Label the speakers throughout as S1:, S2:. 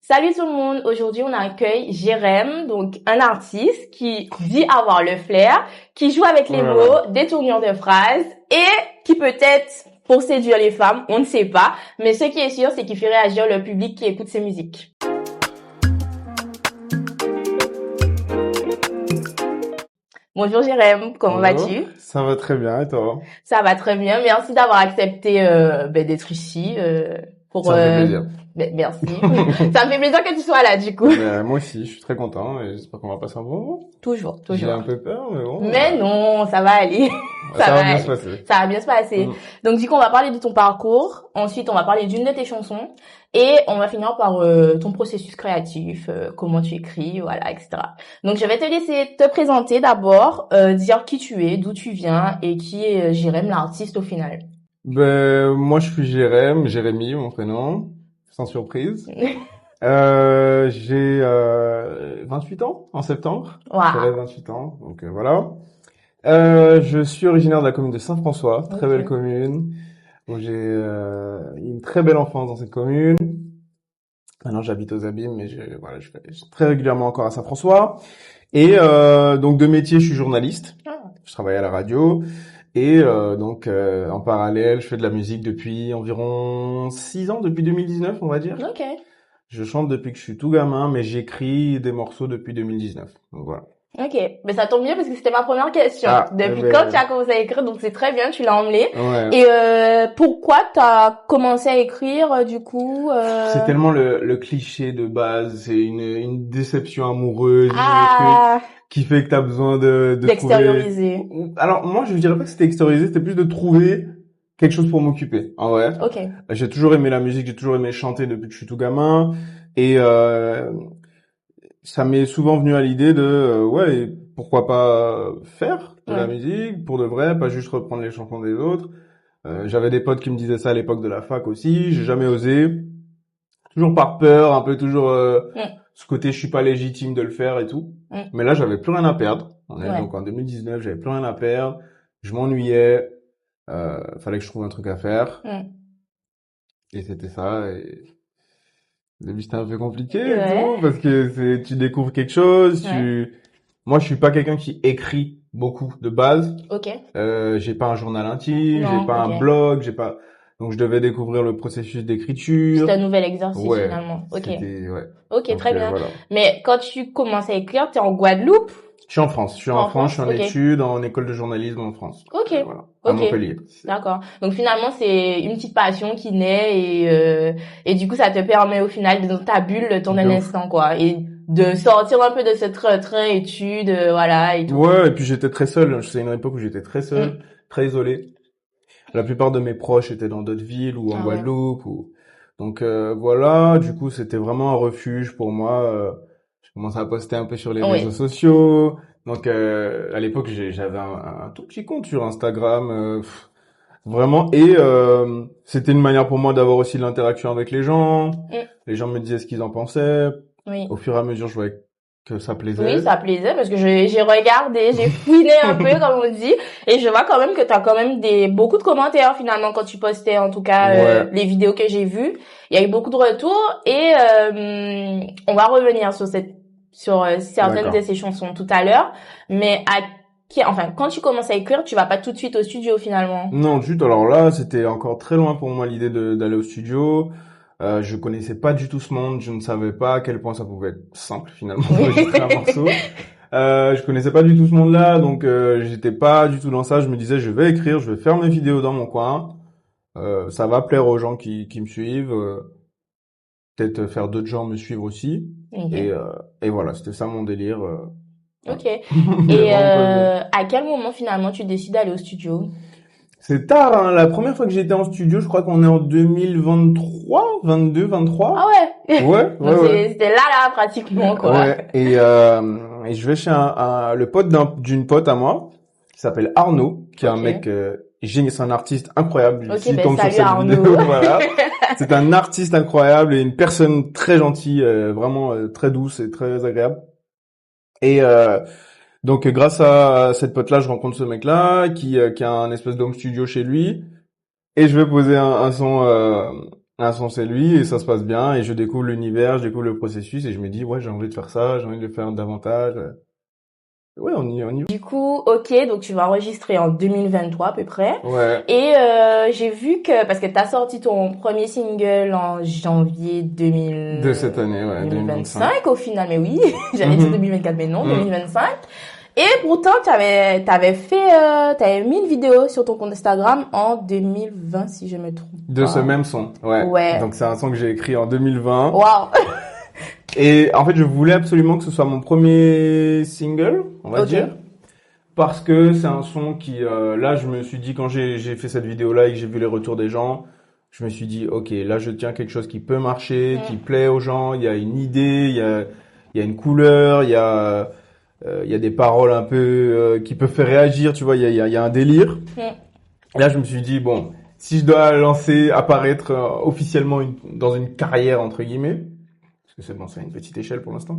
S1: Salut tout le monde, aujourd'hui on accueille Jérém, donc un artiste qui dit avoir le flair, qui joue avec les mots, des tournures de phrases et qui peut-être pour séduire les femmes, on ne sait pas, mais ce qui est sûr c'est qu'il fait réagir le public qui écoute ses musiques. Bonjour Jérém, comment vas-tu?
S2: Ça va très bien et toi?
S1: Ça va très bien, merci d'avoir accepté d'être ici.
S2: Ça me fait plaisir.
S1: Merci. Ça me fait plaisir que tu sois là, du coup.
S2: Moi aussi, je suis très content et j'espère qu'on va passer un bon moment.
S1: Toujours.
S2: J'ai un peu peur, mais bon.
S1: Mais non, ça va aller.
S2: Ça va bien se passer.
S1: Ça va bien se passer. Donc, du coup, on va parler de ton parcours. Ensuite, on va parler d'une de tes chansons. Et on va finir par ton processus créatif, comment tu écris, voilà, etc. Donc, je vais te laisser te présenter d'abord, dire qui tu es, d'où tu viens et qui est Jérém, l'artiste au final.
S2: Moi, je suis Jérémy, mon prénom, sans surprise. J'ai 28 ans en septembre.
S1: Wow.
S2: J'aurai 28 ans, donc voilà. Je suis originaire de la commune de Saint-François, très belle commune. Donc j'ai une très belle enfance dans cette commune. Maintenant, j'habite aux Abîmes, mais je vais très régulièrement encore à Saint-François. Et donc de métier, je suis journaliste. Je travaille à la radio. Et en parallèle, je fais de la musique depuis environ 6 ans, depuis 2019, on va dire.
S1: Ok.
S2: Je chante depuis que je suis tout gamin, mais j'écris des morceaux depuis 2019. Donc voilà.
S1: Ok, mais ça tombe bien parce que c'était ma première question. Depuis quand tu as commencé à écrire, donc c'est très bien, tu l'as emmené.
S2: Ouais.
S1: Et pourquoi tu as commencé à écrire du coup
S2: C'est tellement le cliché de base, c'est une déception amoureuse qui fait que tu as besoin
S1: d'extérioriser.
S2: Alors moi je dirais pas que c'était extérioriser, c'était plus de trouver quelque chose pour m'occuper. En vrai.
S1: Ok.
S2: J'ai toujours aimé la musique, j'ai toujours aimé chanter depuis que je suis tout gamin et ça m'est souvent venu à l'idée de pourquoi pas faire de la musique pour de vrai, pas juste reprendre les chansons des autres. J'avais des potes qui me disaient ça à l'époque de la fac aussi, j'ai jamais osé, toujours par peur, un peu toujours ce côté je suis pas légitime de le faire et tout. Mais là j'avais plus rien à perdre. Donc en 2019 j'avais plus rien à perdre, je m'ennuyais, fallait que je trouve un truc à faire et c'était ça. Et au début c'était un peu compliqué et tout parce que tu découvres quelque chose. Moi je suis pas quelqu'un qui écrit beaucoup de base.
S1: Ok.
S2: J'ai pas un journal intime, j'ai pas un blog, donc je devais découvrir le processus d'écriture.
S1: C'est un nouvel exercice finalement. Ok. Ok, donc, très bien. Voilà. Mais quand tu commences à écrire, t'es en Guadeloupe?
S2: Je suis en France. Je suis en études, en école de journalisme en France.
S1: Ok.
S2: Voilà, à Montpellier.
S1: D'accord. Donc finalement, c'est une petite passion qui naît et du coup, ça te permet au final de dans ta bulle ton instant quoi et de sortir un peu de ce train études, voilà et tout.
S2: Ouais, et puis j'étais très seul. C'est une époque où j'étais très seul, très isolé. La plupart de mes proches étaient dans d'autres villes ou en Guadeloupe donc voilà, du coup, c'était vraiment un refuge pour moi. Je commençais à poster un peu sur les réseaux sociaux. Donc à l'époque, j'avais un tout petit compte sur Instagram vraiment et c'était une manière pour moi d'avoir aussi de l'interaction avec les gens. Les gens me disaient ce qu'ils en pensaient. Au fur et à mesure, je voyais que ça plaisait.
S1: Oui, ça plaisait parce que j'ai regardé, j'ai fouiné un peu comme on dit et je vois quand même que tu as quand même beaucoup de commentaires finalement quand tu postais en tout cas les vidéos que j'ai vues. Il y a eu beaucoup de retours et on va revenir sur certaines de ces chansons tout à l'heure, mais quand tu commences à écrire, tu vas pas tout de suite au studio finalement.
S2: Non, juste alors là, c'était encore très loin pour moi l'idée d'aller au studio. Je connaissais pas du tout ce monde, je ne savais pas à quel point ça pouvait être simple finalement d'enregistrer un morceau. Je connaissais pas du tout ce monde-là, donc j'étais pas du tout dans ça. Je me disais je vais écrire, je vais faire mes vidéos dans mon coin. Ça va plaire aux gens qui me suivent. Peut-être faire d'autres gens me suivre aussi. Et voilà, c'était ça mon délire.
S1: Ok. Et à quel moment finalement tu décides d'aller au studio?
S2: C'est tard, hein. La première fois que j'étais en studio, je crois qu'on est en 2023, 22, 23.
S1: Ah ouais.
S2: Ouais.
S1: C'était là, pratiquement, quoi.
S2: Ouais. Et je vais chez le pote d'une pote à moi, qui s'appelle Arnaud, qui est un mec, c'est un artiste incroyable.
S1: S'il tombe sur cette vidéo,
S2: voilà. C'est un artiste incroyable et une personne très gentille, vraiment très douce et très agréable. Et, donc grâce à cette pote-là, je rencontre ce mec-là qui a un espèce d'home studio chez lui et je vais poser un son un son c'est lui et ça se passe bien et je découvre l'univers, je découvre le processus et je me dis ouais j'ai envie de faire ça, j'ai envie de le faire davantage. Ouais on y va.
S1: Du coup, ok, donc tu vas enregistrer en 2023 à peu près.
S2: Ouais.
S1: Et j'ai vu que, parce que t'as sorti ton premier single en janvier
S2: De cette année, ouais,
S1: 2025 au final, mais oui, j'allais dire 2024, mais non, 2025. Et pourtant, t'avais mis une vidéo sur ton compte Instagram en 2020, si je me trompe pas.
S2: De ce même son, ouais.
S1: Ouais.
S2: Donc c'est un son que j'ai écrit en 2020.
S1: Waouh.
S2: Et en fait, je voulais absolument que ce soit mon premier single, on va dire. Parce que c'est un son qui, là, je me suis dit, quand j'ai fait cette vidéo-là et que j'ai vu les retours des gens, je me suis dit, ok, là, je tiens quelque chose qui peut marcher, qui plaît aux gens, il y a une idée, il y a une couleur, il y a des paroles un peu, qui peuvent faire réagir, tu vois, il y a un délire. Et là, je me suis dit, bon, si je dois apparaître officiellement dans une carrière, entre guillemets, parce que c'est une petite échelle pour l'instant.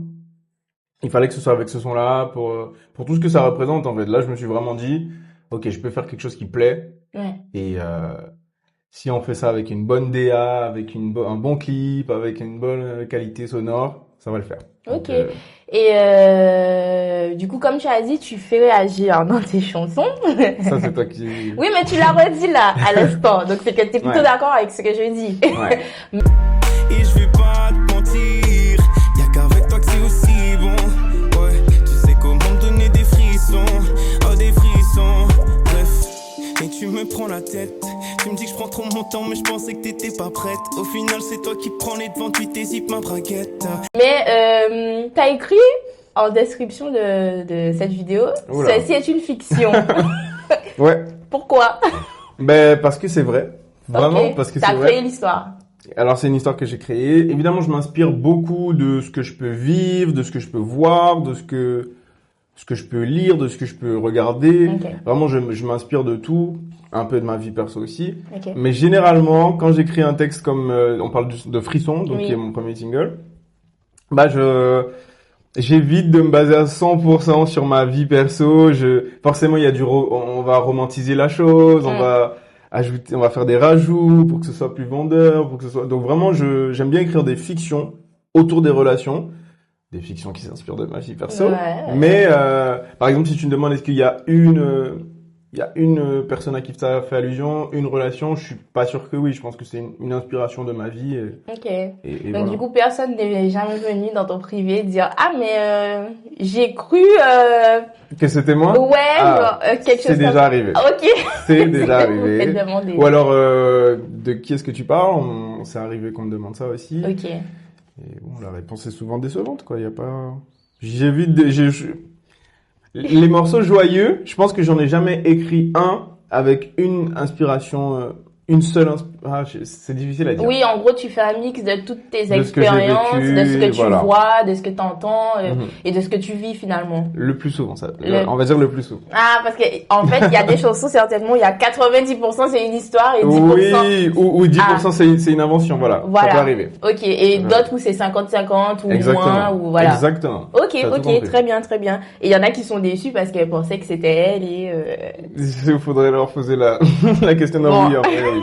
S2: Il fallait que ce soit avec ce son-là pour tout ce que ça représente en fait. Là, je me suis vraiment dit, ok, je peux faire quelque chose qui plaît. Et si on fait ça avec une bonne DA, avec un bon clip, avec une bonne qualité sonore, ça va le faire.
S1: Ok. Donc, et du coup, comme tu as dit, tu fais réagir dans tes chansons.
S2: Ça, c'est toi qui...
S1: Oui, mais tu l'as redit là, à l'instant. Donc, c'est que t'es plutôt d'accord avec ce que je dis.
S2: Ouais.
S3: Et je vais pas te mentir, y'a qu'avec toi que c'est aussi bon. Ouais, tu sais comment me donner des frissons, oh des frissons. Bref, et tu me prends la tête. Tu me dis que je prends trop mon temps, mais je pensais que t'étais pas prête. Au final, c'est toi qui prends les devants, tu t'hésites ma braguette.
S1: Mais t'as écrit en description de cette vidéo, celle-ci est une fiction.
S2: Ouais.
S1: Pourquoi?
S2: Ben parce que c'est vrai. Vraiment, parce que c'est vrai.
S1: T'as créé l'histoire.
S2: Alors c'est une histoire que j'ai créée. Évidemment, je m'inspire beaucoup de ce que je peux vivre, de ce que je peux voir, de ce que je peux lire, de ce que je peux regarder. Vraiment, je m'inspire de tout, un peu de ma vie perso aussi. Mais généralement, quand j'écris un texte comme on parle de Frisson, donc qui est mon premier single, bah j'évite de me baser à 100% sur ma vie perso. Forcément, il y a on va romantiser la chose, on va faire des rajouts pour que ce soit plus vendeur, donc vraiment j'aime bien écrire des fictions autour des relations, des fictions qui s'inspirent de ma vie perso. Mais par exemple, si tu me demandes est-ce qu'il y a une personne à qui ça fait allusion, une relation, je suis pas sûr que oui, je pense que c'est une inspiration de ma vie. Et
S1: donc
S2: voilà.
S1: du coup, personne n'est jamais venu dans ton privé dire « Ah, mais j'ai cru...
S2: Que c'était moi?
S1: Ouais, quelque chose
S2: c'est déjà arrivé.
S1: Ok.
S2: C'est déjà arrivé.
S1: Ou
S2: alors, de qui est-ce que tu parles? C'est arrivé qu'on me demande ça aussi.
S1: Ok.
S2: Et bon, la réponse est souvent décevante, quoi. Il y a pas... Les morceaux joyeux, je pense que j'en ai jamais écrit un avec une inspiration, une seule c'est difficile à dire.
S1: Oui, en gros, tu fais un mix de toutes tes expériences, de ce que tu vois, de ce que tu entends et de ce que tu vis finalement.
S2: Le plus souvent, ça. On va dire le plus souvent.
S1: Ah, parce que en fait, il y a des chansons, certainement, il y a 90% c'est une histoire et 10%...
S2: Oui, ou 10% c'est une invention, voilà. Ça peut arriver.
S1: Ok, et d'autres où c'est 50-50 ou moins, ou voilà.
S2: Exactement.
S1: Ok, très bien, très bien. Et il y en a qui sont déçus parce qu'elles pensaient que c'était elle et...
S2: Il faudrait leur poser la question d'un oui, après, oui.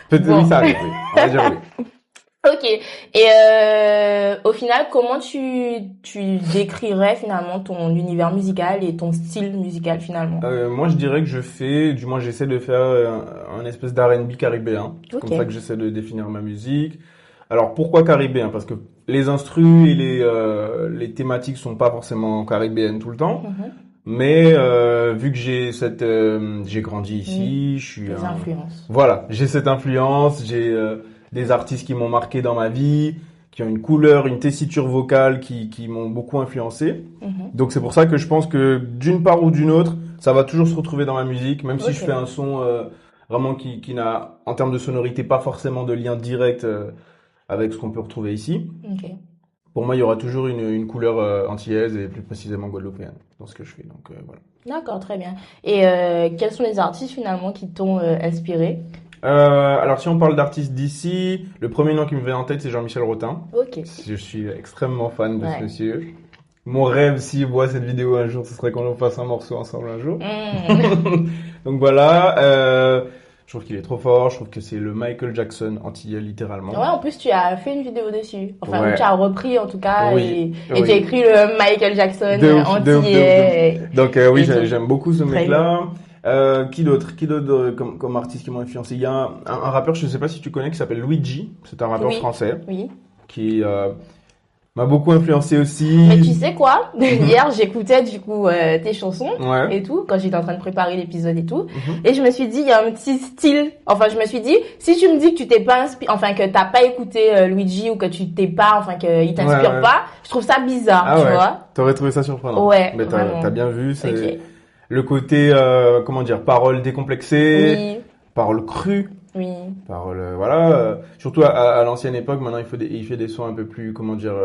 S2: Peut-être oui, ça arrive, oui. On va dire oui.
S1: Ok. Et au final, comment tu décrirais finalement ton univers musical et ton style musical finalement?
S2: Moi, je dirais que j'essaie de faire un espèce d'R&B caribéen. C'est comme ça que j'essaie de définir ma musique. Alors, pourquoi caribéen? Parce que les instrus et les thématiques sont pas forcément caribéennes tout le temps. Mais vu que j'ai grandi ici, je suis
S1: des influences.
S2: Voilà, j'ai cette influence, j'ai des artistes qui m'ont marqué dans ma vie, qui ont une couleur, une tessiture vocale qui m'ont beaucoup influencé. Donc c'est pour ça que je pense que d'une part ou d'une autre, ça va toujours se retrouver dans ma musique, même si je fais un son vraiment qui n'a en termes de sonorité pas forcément de lien direct avec ce qu'on peut retrouver ici. Pour moi, il y aura toujours une couleur antillaise et plus précisément guadeloupéenne dans ce que je fais. Donc voilà.
S1: D'accord, très bien. Et quels sont les artistes finalement qui t'ont inspiré?
S2: Alors si on parle d'artistes d'ici, le premier nom qui me vient en tête c'est Jean-Michel Rotin. Je suis extrêmement fan de ce monsieur. Mon rêve, s'il voit cette vidéo un jour, ce serait qu'on fasse un morceau ensemble un jour. Donc voilà. Je trouve qu'il est trop fort. Je trouve que c'est le Michael Jackson antillais, littéralement.
S1: Ouais, en plus, tu as fait une vidéo dessus. Enfin,
S2: Ouais.
S1: tu as repris, en tout cas,
S2: Oui.
S1: et tu as écrit le Michael Jackson
S2: De ouf,
S1: antillais.
S2: Donc, oui,
S1: Et tout.
S2: j'aime beaucoup ce
S1: Très
S2: mec-là. Qui d'autre comme artiste qui m'a influencé? Il y a un rappeur, je ne sais pas si tu connais, qui s'appelle Luigi. C'est un rappeur
S1: Oui.
S2: français
S1: Oui.
S2: qui m'a beaucoup influencé aussi.
S1: Mais tu sais quoi? Hier, j'écoutais, du coup, tes chansons.
S2: Ouais.
S1: Et tout, quand j'étais en train de préparer l'épisode et tout.
S2: Mhm.
S1: Et je me suis dit, il y a un petit style. Enfin, je me suis dit, si tu me dis que tu t'es pas inspiré, enfin, que t'as pas écouté Luigi ou que tu t'es pas, enfin, qu'il t'inspire
S2: Ouais.
S1: pas, je trouve ça bizarre,
S2: Ah
S1: tu
S2: ouais.
S1: vois.
S2: T'aurais trouvé ça surprenant.
S1: Ouais,
S2: Mais
S1: vraiment.
S2: t'as bien vu, c'est
S1: Ok.
S2: le côté, comment dire, parole décomplexée,
S1: Oui,
S2: parole crue,
S1: oui.
S2: parole, voilà. Surtout à l'ancienne époque, maintenant il fait des sons un peu plus, comment dire,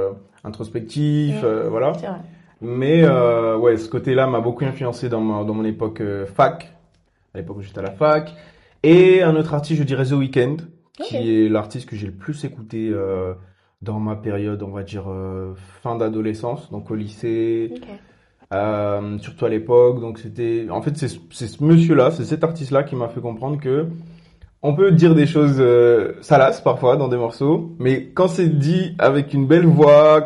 S2: introspectifs, voilà.
S1: C'est vrai.
S2: Mais ouais, ce côté-là m'a beaucoup influencé dans mon époque fac, à l'époque où j'étais à la fac. Et un autre artiste, je dirais The Weeknd, qui
S1: Ok.
S2: est l'artiste que j'ai le plus écouté dans ma période, on va dire, fin d'adolescence, donc au lycée.
S1: Ok.
S2: Surtout à l'époque, donc en fait, c'est ce monsieur-là, c'est cet artiste-là qui m'a fait comprendre que on peut dire des choses salaces parfois dans des morceaux, mais quand c'est dit avec une belle voix,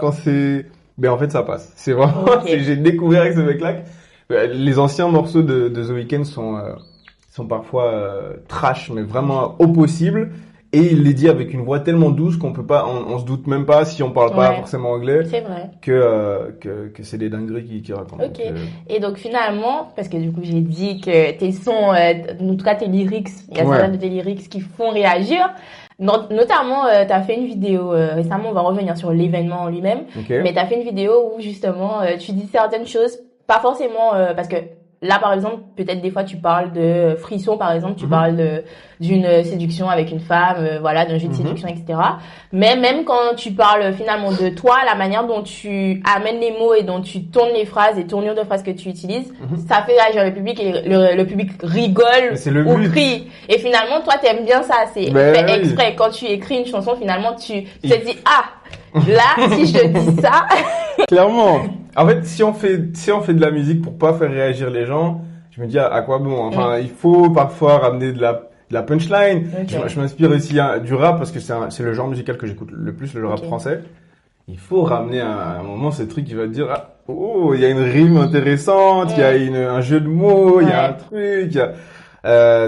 S2: ben en fait ça passe. C'est vraiment,
S1: Ok.
S2: j'ai découvert avec ce mec-là. Les anciens morceaux de The Weeknd sont parfois trash, mais vraiment au possible. Et il les dit avec une voix tellement douce qu'on peut pas, on se doute même pas si on parle pas
S1: Ouais.
S2: forcément anglais
S1: C'est vrai.
S2: que c'est des dingueries qui racontent.
S1: Ok.
S2: Donc,
S1: Et donc finalement, parce que du coup j'ai dit que tes sons, en tout cas tes lyrics, il y a
S2: Ouais.
S1: certains de tes lyrics qui font réagir. Notamment, t'as fait une vidéo récemment, on va revenir sur l'événement en lui-même,
S2: ok.
S1: mais t'as fait une vidéo où justement tu dis certaines choses, pas forcément parce que là par exemple, peut-être des fois tu parles de frisson par exemple, tu
S2: Mhm.
S1: parles d'une séduction avec une femme, voilà, d'un jeu de
S2: Mhm.
S1: séduction, etc. Mais même quand tu parles finalement de toi, la manière dont tu amènes les mots et dont tu tournes les phrases, les tournures de phrases que tu utilises,
S2: Mhm.
S1: ça fait réagir le public et le public rigole
S2: Mais c'est le
S1: ou
S2: but.
S1: crie. Et finalement, toi, t'aimes bien ça. C'est
S2: Ben
S1: fait
S2: oui.
S1: exprès. Quand tu écris une chanson, finalement, tu te dis, ah, là, si je dis ça,
S2: Clairement. En fait, si on fait de la musique pour pas faire réagir les gens, je me dis à quoi bon. Enfin, il faut parfois ramener de la punchline.
S1: Ok.
S2: Je m'inspire aussi du rap parce que c'est le genre musical que j'écoute le plus, le rap
S1: Ok.
S2: français. Il faut ramener à un moment ce truc qui va te dire oh, il y a une rime intéressante, il y a un jeu de mots, il y a un truc.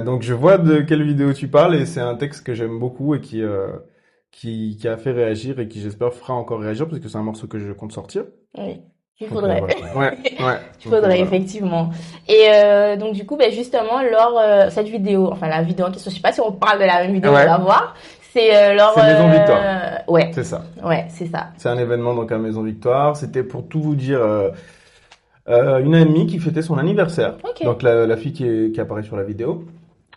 S2: Donc je vois de quelle vidéo tu parles et c'est un texte que j'aime beaucoup et qui a fait réagir et qui j'espère fera encore réagir parce que c'est un morceau que je compte sortir.
S1: oui, il
S2: Donc,
S1: faudrait.
S2: voilà. Ouais.
S1: Il
S2: Donc,
S1: faudrait,
S2: voilà.
S1: effectivement. Et donc, du coup, ben, justement, lors cette vidéo, enfin, la vidéo en question, je sais pas si on parle de la même vidéo,
S2: Ouais.
S1: on va voir. C'est lors...
S2: C'est Maison Victoire.
S1: Ouais,
S2: C'est ça.
S1: ouais, c'est ça.
S2: C'est un événement donc à Maison Victoire. C'était pour tout vous dire une amie qui fêtait son anniversaire.
S1: Ok.
S2: Donc la fille qui apparaît sur la vidéo.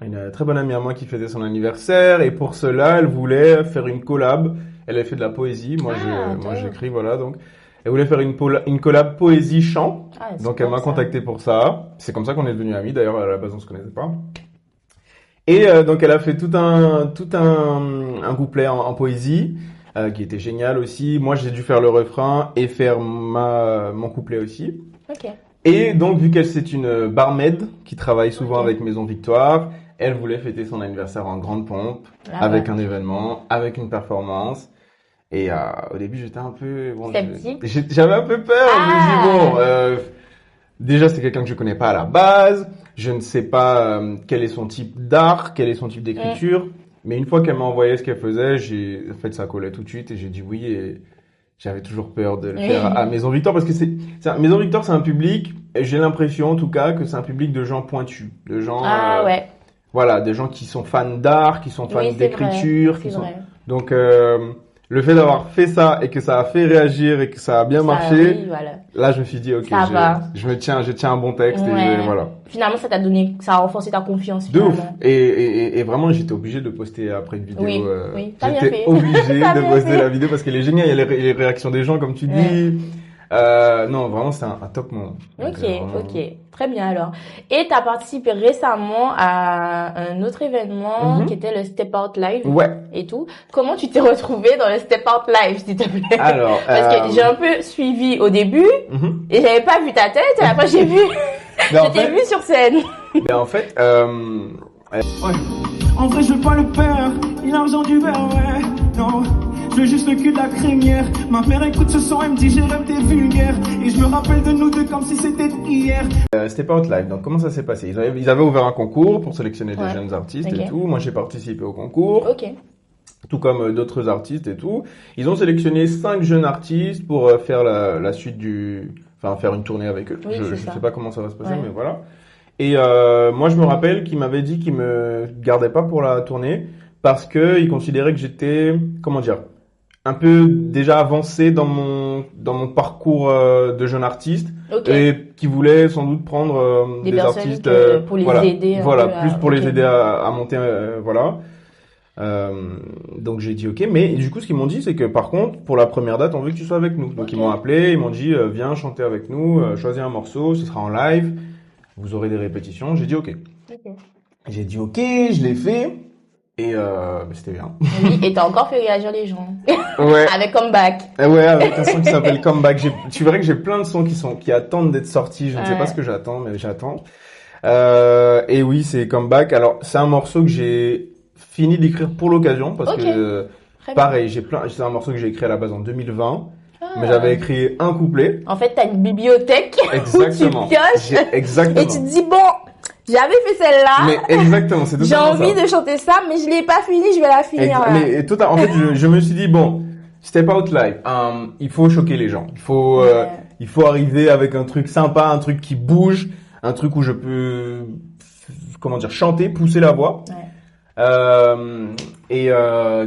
S2: Une très bonne amie à moi qui fêtait son anniversaire et pour cela elle voulait faire une collab. Elle avait fait de la poésie. Moi
S1: top.
S2: j'écris voilà donc. Elle voulait faire une collab poésie chant.
S1: Ah, c'est
S2: Donc elle
S1: cool,
S2: m'a
S1: ça.
S2: contacté pour ça. C'est comme ça qu'on est devenus amis. D'ailleurs à la base on se connaissait pas. Et donc elle a fait tout un couplet en poésie qui était génial aussi. Moi j'ai dû faire le refrain et faire mon couplet aussi.
S1: Ok.
S2: Et donc vu qu'elle c'est une barmaid qui travaille souvent
S1: Ok.
S2: avec Maison Victoire, elle voulait fêter son anniversaire en grande pompe
S1: Ah,
S2: avec
S1: ouais.
S2: un événement, avec une performance. Et au début j'étais un peu
S1: Sceptique.
S2: j'avais un peu peur. Je me
S1: Ah.
S2: suis dit bon. Déjà, c'est quelqu'un que je connais pas à la base. Je ne sais pas quel est son type d'art, quel est son type d'écriture. Mais une fois qu'elle m'a envoyé ce qu'elle faisait, en fait, ça collait tout de suite et j'ai dit oui. Et j'avais toujours peur de le faire à Maison Victoire parce que Maison Victoire, c'est un public. Et j'ai l'impression, en tout cas, que c'est un public de gens pointus, de gens,
S1: Ah, ouais.
S2: voilà, des gens qui sont fans d'art, qui sont fans
S1: Oui, c'est
S2: d'écriture,
S1: vrai.
S2: qui
S1: C'est
S2: sont.
S1: vrai.
S2: Donc, le fait d'avoir fait ça et que ça a fait réagir et que ça a bien marché.
S1: Oui, voilà.
S2: Là, je me suis dit, ok,
S1: Ça va.
S2: je tiens un bon texte
S1: Ouais.
S2: et voilà.
S1: Finalement, ça a renforcé ta confiance.
S2: De ouf.
S1: finalement.
S2: Et vraiment, j'étais obligé de poster après une vidéo.
S1: Oui, oui, t'as bien
S2: J'étais
S1: fait.
S2: obligé
S1: T'as
S2: de
S1: bien
S2: poster
S1: fait.
S2: la vidéo parce qu'elle est géniale. Il y a les réactions des gens, comme tu dis. Non, vraiment, c'est un top moment. Donc,
S1: Ok,
S2: vraiment-
S1: ok. Très bien alors. Et tu as participé récemment à un autre événement
S2: Mhm.
S1: qui était le Step Out Live
S2: Ouais.
S1: et tout. Comment tu t'es retrouvé dans le Step Out Live, s'il te plaît?
S2: Alors,
S1: Parce que j'ai un peu suivi au début
S2: mhm.
S1: et j'avais pas vu ta tête et après j'ai vu,
S2: Mais en
S1: je t'ai
S2: fait,
S1: vu sur scène.
S2: mais en fait, ouais.
S3: En vrai, je veux pas le père, ni l'argent du verre, ouais. Non, je veux juste le cul de la crémière. Ma mère écoute ce son, elle me dit Jérôme, t'es vulgaire. Et je me rappelle de nous deux comme si c'était hier.
S2: C'était pas Outlive, donc comment ça s'est passé? Ils avaient ouvert un concours pour sélectionner des jeunes artistes et tout. Moi, j'ai participé au concours. Tout comme d'autres artistes et tout. Ils ont sélectionné 5 jeunes artistes pour faire la suite faire une tournée avec eux.
S1: Oui,
S2: je sais pas comment ça va se passer, mais voilà. Et moi, je me rappelle qu'ils m'avaient dit qu'ils me gardaient pas pour la tournée parce que ils considéraient que j'étais, un peu déjà avancé dans mon parcours de jeune artiste et qui voulaient sans doute prendre des artistes
S1: pour les aider
S2: plus pour les aider à monter donc j'ai dit ok, mais du coup ce qu'ils m'ont dit c'est que par contre pour la première date on veut que tu sois avec nous. Donc ils m'ont appelé, ils m'ont dit viens chanter avec nous, choisis un morceau, ce sera en live, vous aurez des répétitions. J'ai dit ok. J'ai dit ok, je l'ai fait. Et c'était bien.
S1: Oui, et t'as encore fait réagir les gens.
S2: Ouais.
S1: Avec Comeback.
S2: Ouais, avec un son qui s'appelle Comeback. Tu verrais que j'ai plein de sons qui attendent d'être sortis. Je ne sais pas ce que j'attends, mais j'attends. Et oui, c'est Comeback. Alors, c'est un morceau que j'ai fini d'écrire pour l'occasion parce que pareil, c'est un morceau que j'ai écrit à la base en 2020. Mais j'avais écrit un couplet.
S1: En fait, t'as une bibliothèque
S2: exactement.
S1: où tu pioches.
S2: Exactement.
S1: Et tu te dis bon, j'avais fait celle-là.
S2: Mais exactement, c'est totalement ça.
S1: J'ai envie de chanter ça, mais je l'ai pas fini, je vais la finir.
S2: En fait, je me suis dit bon, Step Out Live, il faut choquer les gens. Il faut arriver avec un truc sympa, un truc qui bouge, un truc où je peux chanter, pousser la voix.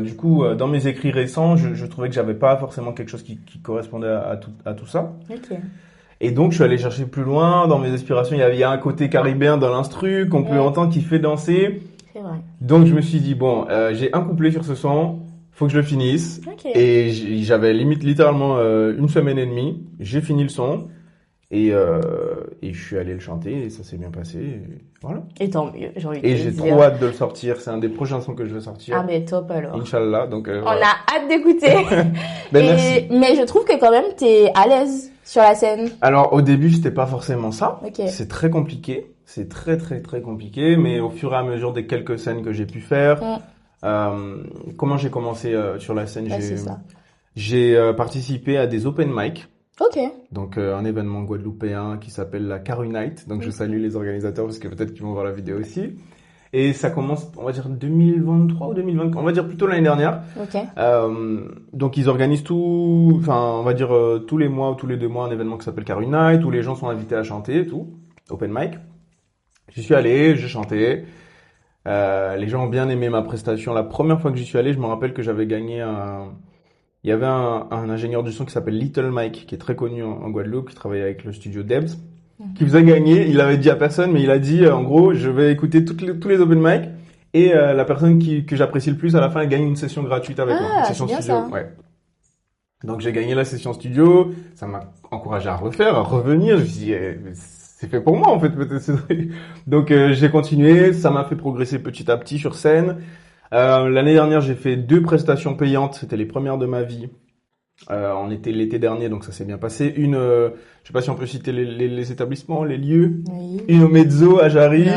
S2: Du coup, dans mes écrits récents, je trouvais que j'avais pas forcément quelque chose qui correspondait à tout ça. Et donc, je suis allé chercher plus loin. Dans mes inspirations, il y a un côté caribéen dans l'instru qu'on peut entendre qui fait danser.
S1: C'est vrai.
S2: Donc, je me suis dit, bon, j'ai un couplet sur ce son, faut que je le finisse. Et j'avais littéralement une semaine et demie. J'ai fini le son. Et je suis allé le chanter et ça s'est bien passé. Et voilà.
S1: Et tant mieux, j'ai envie de dire.
S2: Et j'ai trop hâte de le sortir. C'est un des prochains sons que je vais sortir.
S1: Ah, mais top alors.
S2: Inch'Allah. Donc,
S1: on a hâte d'écouter.
S2: Merci.
S1: Mais je trouve que quand même, t'es à l'aise sur la scène.
S2: Alors, au début, c'était pas forcément ça. C'est très compliqué. C'est très, très, très compliqué. Mais au fur et à mesure des quelques scènes que j'ai pu faire, comment j'ai commencé sur la scène, j'ai participé à des open mic. Donc un événement guadeloupéen qui s'appelle la Caru Night. Donc je salue les organisateurs parce que peut-être qu'ils vont voir la vidéo aussi. Et ça commence, on va dire 2023 ou 2020, on va dire plutôt l'année dernière. Donc ils organisent tous les mois ou tous les 2 mois un événement qui s'appelle Caru Night où les gens sont invités à chanter et tout, open mic. J'y suis allé, j'ai chanté. Les gens ont bien aimé ma prestation. La première fois que j'y suis allé, je me rappelle que j'avais gagné il y avait un ingénieur du son qui s'appelle Little Mike, qui est très connu en Guadeloupe, qui travaillait avec le studio Debs, qui faisait gagner. Il l'avait dit à personne, mais il a dit, en gros, je vais écouter tous les open mic et la personne que j'apprécie le plus à la fin, elle gagne une session gratuite avec moi. Une session studio. Donc j'ai gagné la session studio. Ça m'a encouragé à revenir. Je me suis dit, c'est fait pour moi en fait peut-être. Donc j'ai continué. Ça m'a fait progresser petit à petit sur scène. L'année dernière, j'ai fait 2 prestations payantes. C'était les premières de ma vie. On était l'été dernier, donc ça s'est bien passé. Une, je sais pas si on peut citer les établissements, les lieux. Une au Mezzo à Jarry,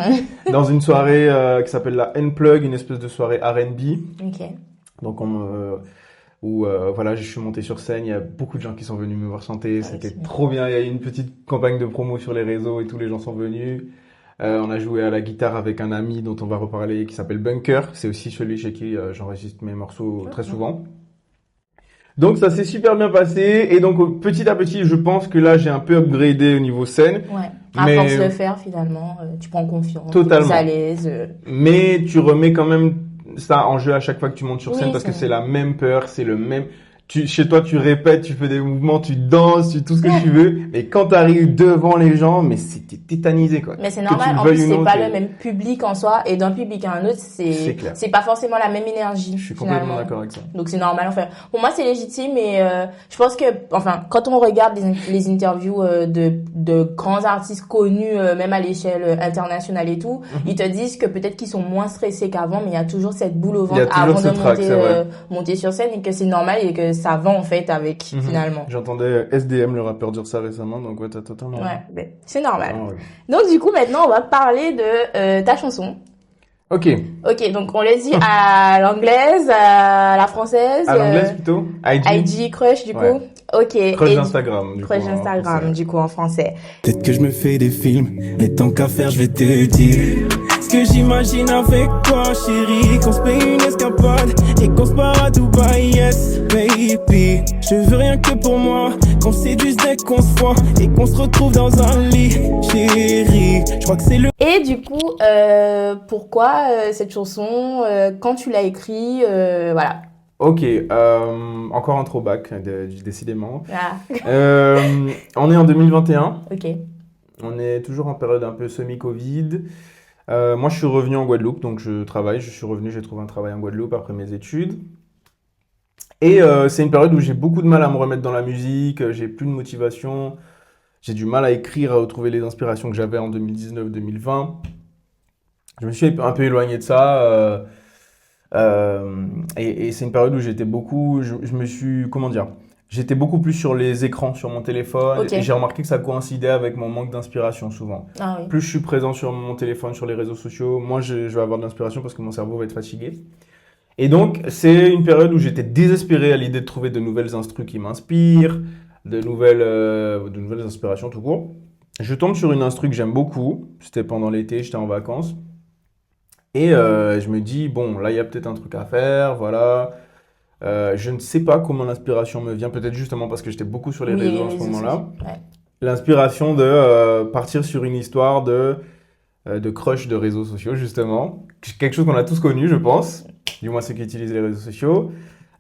S2: dans une soirée qui s'appelle la Unplug, une espèce de soirée R&B. Donc je suis monté sur scène. Il y a beaucoup de gens qui sont venus me voir chanter. C'était trop bien. Il y a eu une petite campagne de promo sur les réseaux et tous les gens sont venus. On a joué à la guitare avec un ami dont on va reparler qui s'appelle Bunker. C'est aussi celui chez qui j'enregistre mes morceaux très souvent. Donc ça s'est super bien passé et donc petit à petit je pense que là j'ai un peu upgradé au niveau scène.
S1: À force de le faire finalement, tu prends confiance,
S2: totalement.
S1: Tu es à l'aise.
S2: Mais tu remets quand même ça en jeu à chaque fois que tu montes sur scène parce que c'est la même peur, c'est le même... Chez toi, tu répètes, tu fais des mouvements, tu danses, tout ce que tu veux. Mais quand t'arrives devant les gens, mais t'es tétanisé, quoi.
S1: Mais c'est normal. En plus, c'est pas le même public en soi. Et d'un public à un autre, c'est pas forcément la même énergie.
S2: Je suis complètement d'accord avec ça.
S1: Donc, c'est normal. Enfin, pour moi, c'est légitime. Et, je pense que, quand on regarde les interviews, de grands artistes connus, même à l'échelle internationale et tout, ils te disent que peut-être qu'ils sont moins stressés qu'avant, mais il y a toujours cette boule au ventre avant de monter sur scène et que c'est normal et que ça va en fait avec finalement.
S2: J'entendais SDM le rappeur dire ça récemment, donc t'as totalement.
S1: C'est normal. Donc du coup maintenant on va parler de ta chanson.
S2: Ok.
S1: Ok, donc on les dit à l'anglaise, à la française.
S2: À l'anglaise plutôt.
S1: IG Crush du coup.
S2: Ouais.
S1: Ok.
S2: Crush d'Instagram du coup.
S1: Crush d'Instagram du coup en français.
S3: Peut-être que je me fais des films, mais tant qu'à faire, je vais te dire ce que j'imagine avec toi, chérie. Qu'on se paye une escapade et qu'on se barre à Dubaï, yes, baby. Je veux rien que pour moi, qu'on séduise dès qu'on se voit et qu'on se retrouve dans un lit, chérie. Je crois que c'est le...
S1: Et du coup, pourquoi cette chanson, quand tu l'as écrit, voilà.
S2: Ok, encore un throwback, décidément.
S1: Ah.
S2: On est en 2021.
S1: Ok.
S2: On est toujours en période un peu semi-Covid. Moi, je suis revenu en Guadeloupe, donc je travaille. Je suis revenu, j'ai trouvé un travail en Guadeloupe après mes études. Et c'est une période où j'ai beaucoup de mal à me remettre dans la musique, j'ai plus de motivation, j'ai du mal à écrire, à retrouver les inspirations que j'avais en 2019-2020. Je me suis un peu éloigné de ça. Et c'est une période où j'étais beaucoup, je me suis, comment dire, j'étais beaucoup plus sur les écrans, sur mon téléphone,
S1: Ok.
S2: et j'ai remarqué que ça coïncidait avec mon manque d'inspiration souvent.
S1: Ah oui.
S2: Plus je suis présent sur mon téléphone, sur les réseaux sociaux, moins je vais avoir de l'inspiration parce que mon cerveau va être fatigué. Et donc, c'est une période où j'étais désespéré à l'idée de trouver de nouvelles instrus qui m'inspirent, de nouvelles inspirations tout court. Je tombe sur une instru que j'aime beaucoup, c'était pendant l'été, j'étais en vacances. Et je me dis, bon, là, il y a peut-être un truc à faire, voilà. Je ne sais pas comment l'inspiration me vient, peut-être justement parce que j'étais beaucoup sur les
S1: Oui,
S2: réseaux en
S1: les
S2: ce
S1: réseaux
S2: moment-là.
S1: sociaux, ouais.
S2: L'inspiration de partir sur une histoire de crush de réseaux sociaux, justement. Quelque chose qu'on a tous connu, je pense. Du moins ceux qui utilisent les réseaux sociaux.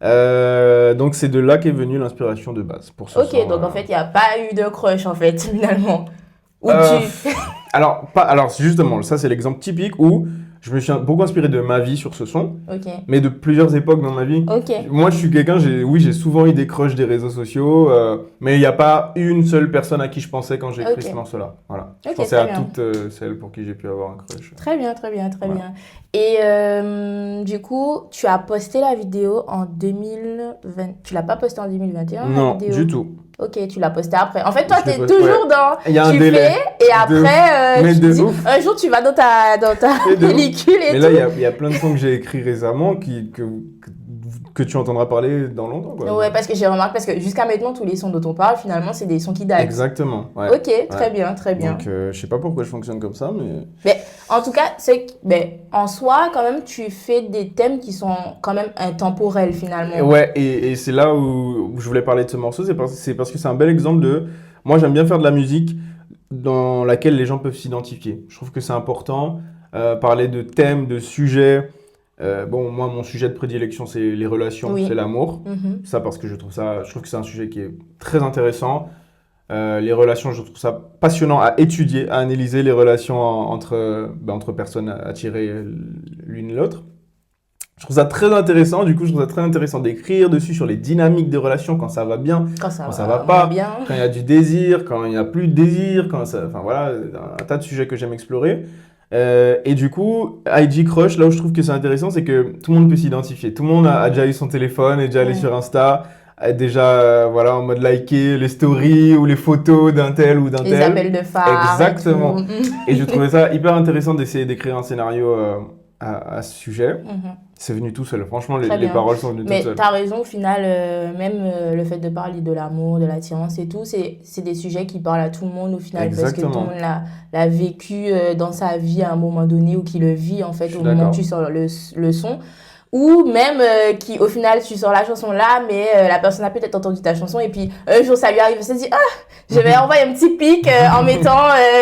S2: Donc c'est de là qu'est venue l'inspiration de base pour ce
S1: Ok,
S2: son,
S1: donc en fait, il n'y a pas eu de crush en fait, finalement. Ou tu...
S2: alors justement, ça c'est l'exemple typique où je me suis beaucoup inspiré de ma vie sur ce son,
S1: Ok.
S2: mais de plusieurs époques dans ma vie.
S1: Ok.
S2: Moi, je suis quelqu'un, j'ai souvent eu des crushs des réseaux sociaux, mais il n'y a pas une seule personne à qui je pensais quand j'ai écrit
S1: Ok.
S2: ce morceau-là. Voilà. Je
S1: Ok,
S2: pensais
S1: très
S2: à
S1: bien.
S2: toutes celles pour qui j'ai pu avoir un crush.
S1: Très bien, très bien, très
S2: Voilà.
S1: bien. Et du coup, tu as posté la vidéo en 2020. Tu l'as pas posté en 2021, la
S2: Non,
S1: vidéo?
S2: du tout.
S1: Ok, tu l'as posté après. En fait, toi,
S2: Je l'ai
S1: t'es
S2: posté,
S1: toujours
S2: ouais.
S1: dans...
S2: Il y a un
S1: tu
S2: délai.
S1: fais, et après,
S2: Mais
S1: tu
S2: de
S1: dis...
S2: ouf.
S1: Un jour, tu vas dans ta
S2: Mais de ouf.
S1: pellicule et
S2: Mais
S1: tout.
S2: là, il y a plein de sons que j'ai écrits récemment que tu entendras parler dans longtemps, quoi.
S1: Ouais, parce que j'ai remarqué, parce que jusqu'à maintenant, tous les sons dont on parle, finalement, c'est des sons qui datent.
S2: Exactement. Ouais.
S1: Ok, très
S2: Ouais.
S1: bien, très bien.
S2: Donc, je sais pas pourquoi je fonctionne comme ça, mais...
S1: Mais en tout cas, en soi, quand même, tu fais des thèmes qui sont quand même intemporels, finalement.
S2: Ouais, et c'est là où je voulais parler de ce morceau, c'est parce que c'est un bel exemple de... Moi, j'aime bien faire de la musique dans laquelle les gens peuvent s'identifier. Je trouve que c'est important, parler de thèmes, de sujets. Bon, moi, mon sujet de prédilection, c'est les relations,
S1: Oui.
S2: c'est l'amour.
S1: Mhm.
S2: Ça, parce que je trouve que c'est un sujet qui est très intéressant. Les relations, je trouve ça passionnant à étudier, à analyser les relations entre personnes attirées l'une l'autre. Je trouve ça très intéressant, du coup, je trouve ça très intéressant d'écrire dessus sur les dynamiques des relations, quand ça va bien,
S1: Quand ça
S2: va pas,
S1: bien.
S2: quand il y a du désir, quand il n'y a plus de désir, enfin voilà, un tas de sujets que j'aime explorer. Et du coup, IG Crush, là où je trouve que c'est intéressant, c'est que tout le monde peut s'identifier. Tout le monde a déjà eu son téléphone, est déjà allé
S1: Ouais.
S2: sur Insta, est déjà voilà, en mode liker les stories ou les photos d'un tel ou d'un
S1: Les
S2: tel.
S1: appels de phare.
S2: Exactement.
S1: Et tout.
S2: Et je trouvais ça hyper intéressant d'essayer d'écrire un scénario à ce sujet.
S1: Mhm.
S2: C'est venu tout seul. Franchement,
S1: Très
S2: les
S1: bien.
S2: paroles sont venues
S1: Mais
S2: toutes seules.
S1: t'as raison, au final, même le fait de parler de l'amour, de l'attirance et tout, c'est des sujets qui parlent à tout le monde au final.
S2: Exactement.
S1: Parce que tout le monde l'a vécu dans sa vie à un moment donné ou qui le vit en fait
S2: Je suis
S1: au moment où
S2: d'accord.
S1: tu sors le son. Ou même qui, au final, tu sors la chanson là, mais la personne a peut-être entendu ta chanson et puis un jour ça lui arrive, elle se dit, ah, je vais envoyer un petit pic en mettant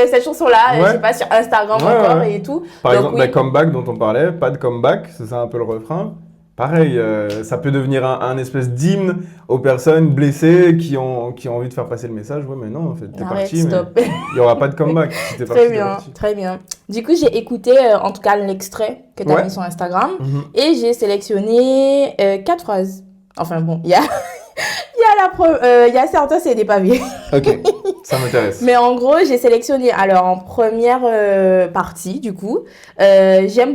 S1: cette chanson-là,
S2: Ouais.
S1: je sais pas, sur Instagram
S2: Ouais,
S1: encore
S2: ouais.
S1: et tout.
S2: Par
S1: Donc,
S2: exemple,
S1: oui.
S2: comeback dont on parlait, pas de comeback, c'est ça un peu le refrain. Pareil, ça peut devenir un espèce d'hymne aux personnes blessées qui ont envie de faire passer le message. Ouais, mais non, en fait, t'es
S1: Arrête,
S2: parti, mais
S1: stop.
S2: il n'y aura pas de comeback. Si t'es parti,
S1: Très
S2: t'es
S1: bien,
S2: parti.
S1: très bien. Du coup, j'ai écouté en tout cas l'extrait que tu as
S2: Ouais.
S1: mis sur Instagram
S2: Mhm.
S1: et j'ai sélectionné 4 phrases. Enfin bon, il y a certains, c'est des pavés.
S2: Ok, ça m'intéresse.
S1: Mais en gros, j'ai sélectionné, alors en première partie, du coup, j'aime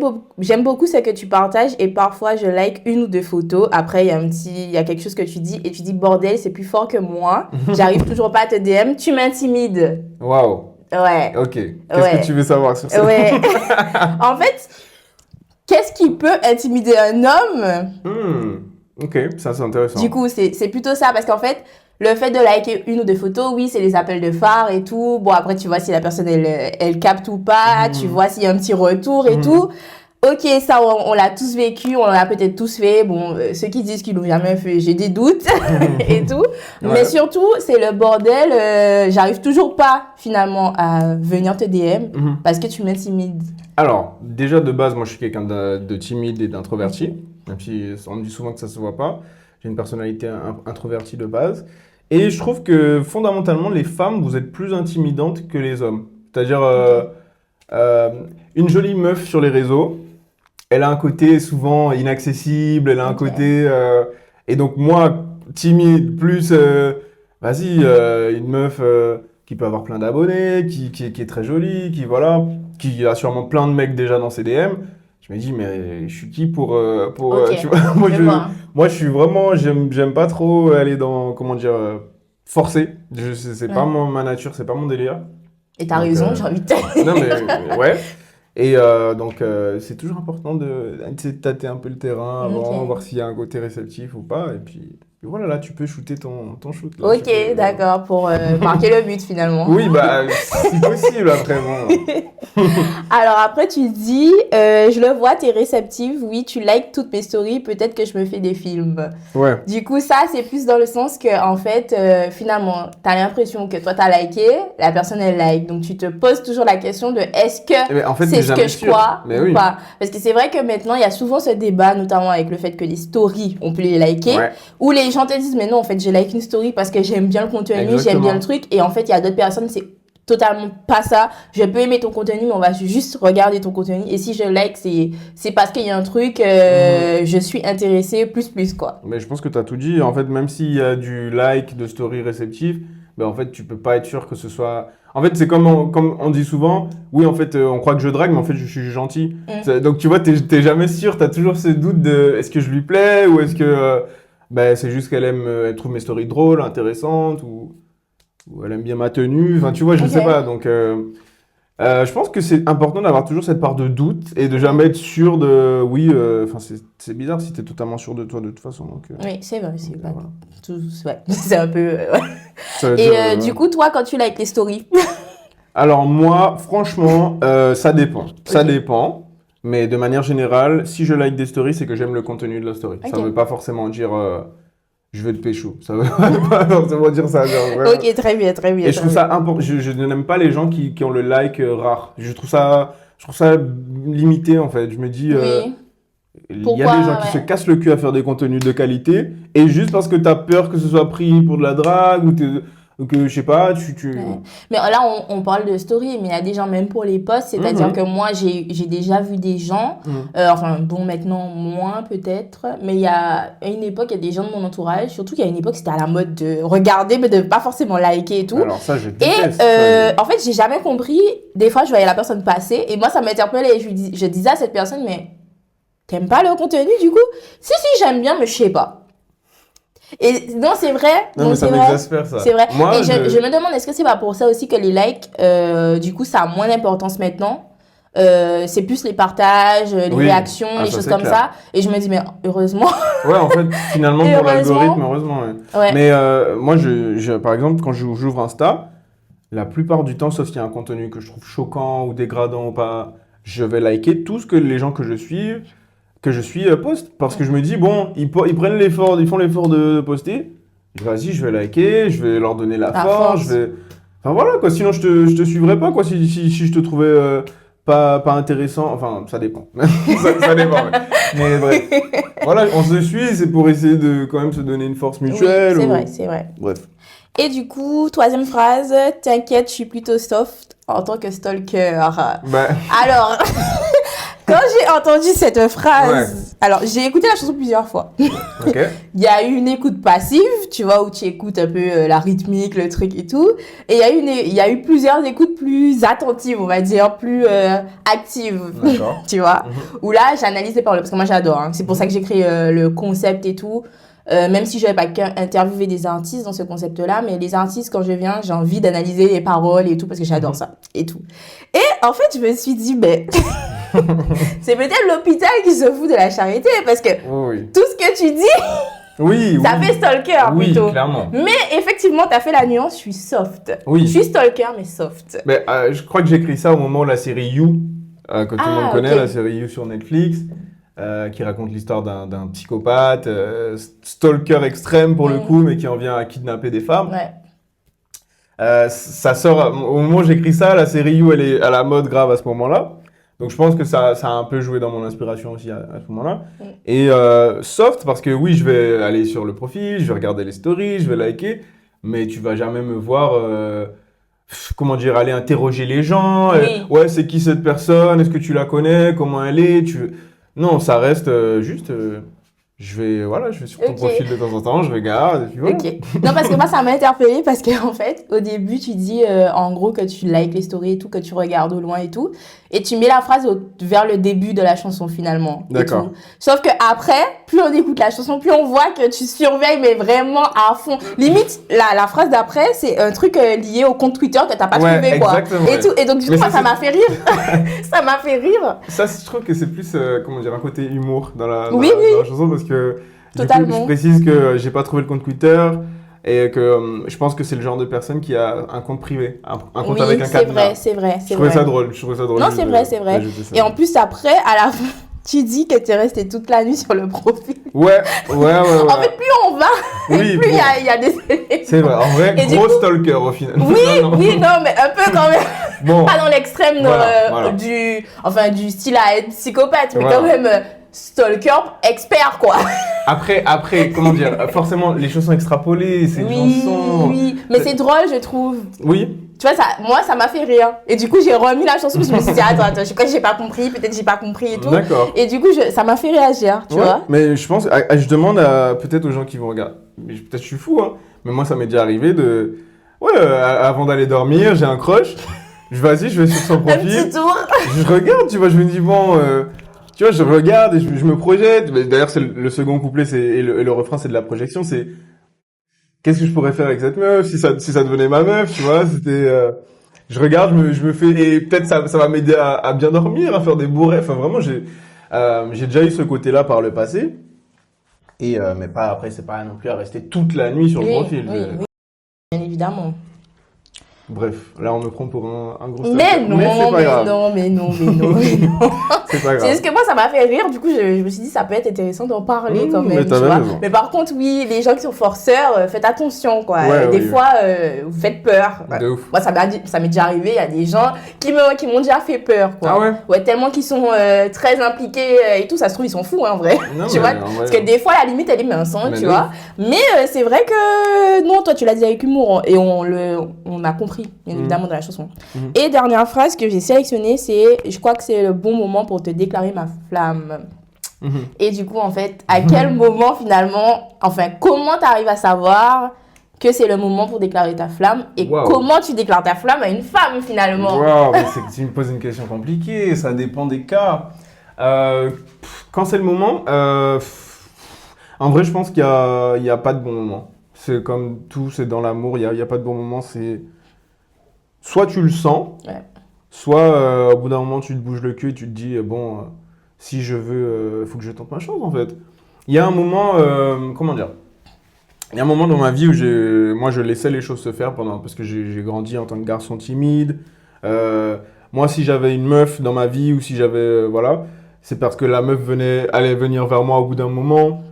S1: beaucoup ce que tu partages et parfois je like une ou deux photos. Après, il y a quelque chose que tu dis et tu dis, bordel, c'est plus fort que moi. J'arrive toujours pas à te DM, tu m'intimides.
S2: Waouh,
S1: Ouais.
S2: ok. Qu'est-ce
S1: Ouais.
S2: que tu veux savoir sur ça?
S1: Ouais. En fait, qu'est-ce qui peut intimider un homme?
S2: Ok, ça c'est intéressant.
S1: Du coup, c'est plutôt ça, parce qu'en fait, le fait de liker une ou deux photos, oui, c'est les appels de phare et tout. Bon, après, tu vois si la personne, elle capte ou pas, tu vois s'il y a un petit retour et tout. Ok, ça, on l'a tous vécu, on l'a peut-être tous fait. Bon, ceux qui disent qu'ils l'ont jamais fait, j'ai des doutes et tout. Ouais. Mais surtout, c'est le bordel. J'arrive toujours pas, finalement, à venir te DM parce que tu m'intimides.
S2: Alors, déjà, de base, moi, je suis quelqu'un de timide et d'introverti. Même si on me dit souvent que ça se voit pas. J'ai une personnalité introvertie de base. Et je trouve que, fondamentalement, les femmes, vous êtes plus intimidantes que les hommes. C'est-à-dire, une jolie meuf sur les réseaux, elle a un côté souvent inaccessible, elle a un côté... et donc moi, timide, plus... une meuf qui peut avoir plein d'abonnés, qui est très jolie, qui a sûrement plein de mecs déjà dans ses DM. Je me dis, mais je suis qui pour tu vois, moi, je suis vraiment... J'aime pas trop aller dans... Comment dire forcer. C'est pas ma nature, c'est pas mon délire.
S1: Et t'as raison, j'ai envie de te...
S2: Non, mais ouais. Et donc, c'est toujours important de tâter un peu le terrain avant, voir s'il y a un côté réceptif ou pas. Et puis voilà, là, tu peux shooter ton shoot. Là,
S1: ok, d'accord, pour marquer le but finalement.
S2: Oui, bah, si possible, après, bon.
S1: Alors après, tu dis, je le vois, t'es réceptive, oui, tu likes toutes mes stories, peut-être que je me fais des films. Ouais. Du coup, ça, c'est plus dans le sens que, en fait, finalement, t'as l'impression que toi, t'as liké, la personne, elle like. Donc, tu te poses toujours la question de est-ce que
S2: en fait,
S1: c'est ce que je crois ou
S2: oui.
S1: pas. Parce que c'est vrai que maintenant, il y a souvent ce débat, notamment avec le fait que les stories, on peut les liker, ou les gens te disent, mais non, en fait, j'ai like une story parce que j'aime bien le contenu, j'aime bien le truc. Et en fait, il y a d'autres personnes, c'est totalement pas ça. Je peux aimer ton contenu, mais on va juste regarder ton contenu. Et si je like, c'est parce qu'il y a un truc, je suis intéressée, plus, quoi.
S2: Mais je pense que tu as tout dit. En fait, même s'il y a du like, de story réceptif, ben en fait, tu peux pas être sûr que ce soit... En fait, c'est comme on dit souvent, oui, en fait, on croit que je drague, mais en fait, je suis gentil. Donc, tu vois, t'es jamais sûr, t'as toujours ce doute de est-ce que je lui plais ou est-ce que c'est juste qu'elle elle trouve mes stories drôles, intéressantes ou elle aime bien ma tenue. Enfin, tu vois, je sais pas. Donc, je pense que c'est important d'avoir toujours cette part de doute et de jamais être sûr de oui. Enfin, c'est bizarre si t'es totalement sûr de toi de toute façon. Donc,
S1: oui, c'est vrai. C'est pas tout. Ouais, c'est un peu. Et du coup, toi, quand tu likes les stories.
S2: Alors moi, franchement, ça dépend. Ça dépend. Mais de manière générale, si je like des stories, c'est que j'aime le contenu de la story. Ça veut pas forcément dire je veux te pécho. Ça veut pas forcément dire ça. Genre,
S1: ok, très bien.
S2: Et je trouve ça important. Je n'aime pas les gens qui ont le like rare. Je trouve ça limité en fait. Je me dis, il y a des gens qui se cassent le cul à faire des contenus de qualité et juste parce que tu as peur que ce soit pris pour de la drague ou que je sais pas,
S1: Mais là, on parle de story, mais il y a des gens même pour les posts, c'est-à-dire que moi, j'ai déjà vu des gens, maintenant, moins peut-être, mais il y a une époque, il y a des gens de mon entourage, surtout qu'il y a une époque, c'était à la mode de regarder, mais de pas forcément liker et tout.
S2: Alors ça, je déteste.
S1: En fait, j'ai jamais compris, des fois, je voyais la personne passer, et moi, ça m'interpellait, et je disais à cette personne, mais t'aimes pas le contenu, du coup? Si, j'aime bien, mais je sais pas. Et non, c'est vrai.
S2: Non, mais ça m'exaspère, ça.
S1: C'est vrai. Moi, et je me demande, est-ce que c'est pas pour ça aussi que les likes, du coup, ça a moins d'importance maintenant. C'est plus les partages, les réactions, les choses comme ça. Et je me dis, mais heureusement.
S2: Ouais, en fait, finalement, pour l'algorithme, heureusement. Ouais. Mais moi, par exemple, quand j'ouvre Insta, la plupart du temps, sauf s'il y a un contenu que je trouve choquant ou dégradant ou pas, je vais liker tout ce que les gens que je suis postent. Parce que je me dis, bon, ils prennent l'effort, ils font l'effort de poster. Vas-y, je vais liker, je vais leur donner la force. Enfin voilà, quoi. Sinon, je te suivrais pas, quoi. Si je te trouvais pas intéressant. Enfin, ça dépend. ça dépend, ouais. Mais bref. Voilà, on se suit, c'est pour essayer de quand même se donner une force mutuelle.
S1: Oui, c'est vrai.
S2: Bref.
S1: Et du coup, troisième phrase, t'inquiète, je suis plutôt soft en tant que stalker. Alors, quand j'ai entendu cette phrase, alors j'ai écouté la chanson plusieurs fois.
S2: Okay.
S1: Il y a eu une écoute passive, tu vois, où tu écoutes un peu la rythmique, le truc et tout. Et il y a eu plusieurs écoutes plus attentives, on va dire, plus actives. Tu vois, où là, j'analyse les paroles, parce que moi j'adore. C'est pour ça que j'ai créé le concept et tout. Même si je n'avais pas qu'interviewer des artistes dans ce concept-là, mais les artistes, quand je viens, j'ai envie d'analyser les paroles et tout, parce que j'adore ça et tout. Et en fait, je me suis dit, c'est peut-être l'hôpital qui se fout de la charité parce que tout ce que tu dis, ça fait stalker plutôt.
S2: Oui, clairement.
S1: Mais effectivement, tu as fait la nuance, je suis soft.
S2: Oui.
S1: Je suis stalker, mais soft.
S2: Mais, je crois que j'ai écrit ça au moment de la série You, que tout le monde connaît, la série You sur Netflix, qui raconte l'histoire d'un psychopathe, stalker extrême pour le coup, mais qui en vient à kidnapper des femmes. Ouais. Ça sort, au moment où j'écris ça, la série You, elle est à la mode grave à ce moment-là. Donc je pense que ça a un peu joué dans mon inspiration aussi à ce moment-là. Et soft, parce que oui, je vais aller sur le profil, je vais regarder les stories, je vais liker, mais tu vas jamais me voir, comment dire, aller interroger les gens. Ouais, c'est qui cette personne? Est-ce que tu la connais? Comment elle est? Non, ça reste juste... je vais sur ton profil de temps en temps, je regarde, et puis voilà.
S1: Non, parce que moi, ça m'a interpellée parce qu'en fait, au début, tu dis, en gros, que tu likes les stories et tout, que tu regardes au loin et tout, et tu mets la phrase vers le début de la chanson, finalement.
S2: D'accord.
S1: Sauf que après, plus on écoute la chanson, plus on voit que tu surveilles, mais vraiment à fond. Limite, la phrase d'après, c'est un truc lié au compte Twitter que t'as pas trouvé, quoi. Et tout. Et donc, du coup, ça m'a fait rire. Ça m'a fait rire.
S2: Ça, je trouve que c'est plus, un côté humour dans la chanson, parce que
S1: totalement.
S2: Du coup, je précise que j'ai pas trouvé le compte Twitter et que je pense que c'est le genre de personne qui a un compte privé, un compte avec un cadenas.
S1: C'est vrai.
S2: Je trouvais ça drôle.
S1: Non, c'est vrai. Et en plus, après, à la fin, tu dis que tu es resté toute la nuit sur le profil.
S2: Ouais.
S1: En fait, plus on va, plus il y a des éléments.
S2: C'est vrai, en vrai, gros stalker au final.
S1: Oui, mais un peu quand même.
S2: Bon.
S1: Pas dans l'extrême du style à être psychopathe, mais quand même stalker expert, quoi.
S2: Après, comment dire, forcément, les choses sont extrapolées, c'est une chanson.
S1: Oui, mais c'est drôle, je trouve.
S2: Oui.
S1: Tu vois, moi, ça m'a fait rire. Et du coup, j'ai remis la chanson, je me suis dit, attends, je crois que j'ai pas compris, peut-être j'ai pas compris et tout.
S2: D'accord.
S1: Et du coup, ça m'a fait réagir, tu vois.
S2: Mais je pense, je demande peut-être aux gens qui vont regarder, peut-être je suis fou, hein, mais moi, ça m'est déjà arrivé avant d'aller dormir, j'ai un crush, je vais sur son profil.
S1: Un petit tour.
S2: Je regarde, tu vois, je me dis, tu vois, je regarde et je me projette. D'ailleurs, c'est le second couplet, et le refrain, c'est de la projection, c'est qu'est-ce que je pourrais faire avec cette meuf si ça devenait ma meuf, tu vois. C'était je regarde, je me fais, et peut-être ça va m'aider à bien dormir, à faire des beaux rêves. Enfin, vraiment, j'ai déjà eu ce côté-là par le passé. Et mais pas après, c'est pas non plus à rester toute la nuit sur le profil.
S1: Oui, bien évidemment.
S2: Bref, là on me prend pour un gros
S1: stalker. Mais non.
S2: C'est pas grave.
S1: C'est juste que moi ça m'a fait rire, du coup je me suis dit ça peut être intéressant d'en parler quand même, tu vois. Mais par contre oui, les gens qui sont forceurs, faites attention quoi. Des fois vous faites peur.
S2: De ouf.
S1: Moi ça m'est déjà arrivé, il y a des gens qui m'ont déjà fait peur quoi.
S2: Ah ouais.
S1: Ouais, tellement qu'ils sont très impliqués et tout, ça se trouve ils sont fous en vrai.
S2: Non,
S1: tu vois, parce que des fois la limite elle est mince, tu vois. Mais c'est vrai que non, toi tu l'as dit avec humour et on a compris bien évidemment dans la chanson. Et dernière phrase que j'ai sélectionnée, c'est je crois que c'est le bon moment pour te déclarer ma flamme. Et du coup en fait, à quel moment finalement, comment tu arrives à savoir que c'est le moment pour déclarer ta flamme et comment tu déclares ta flamme à une femme finalement?
S2: Mais tu me poses une question compliquée, ça dépend des cas. Quand c'est le moment, en vrai je pense qu'il y a pas de bon moment. C'est comme tout, c'est dans l'amour, il y a pas de bon moment, c'est soit tu le sens, soit au bout d'un moment tu te bouges le cul et tu te dis si je veux, faut que je tente ma chance en fait. Il y a un moment, il y a un moment dans ma vie où je laissais les choses se faire parce que j'ai grandi en tant que garçon timide. Moi, si j'avais une meuf dans ma vie ou si j'avais, c'est parce que la meuf allait venir vers moi au bout d'un moment.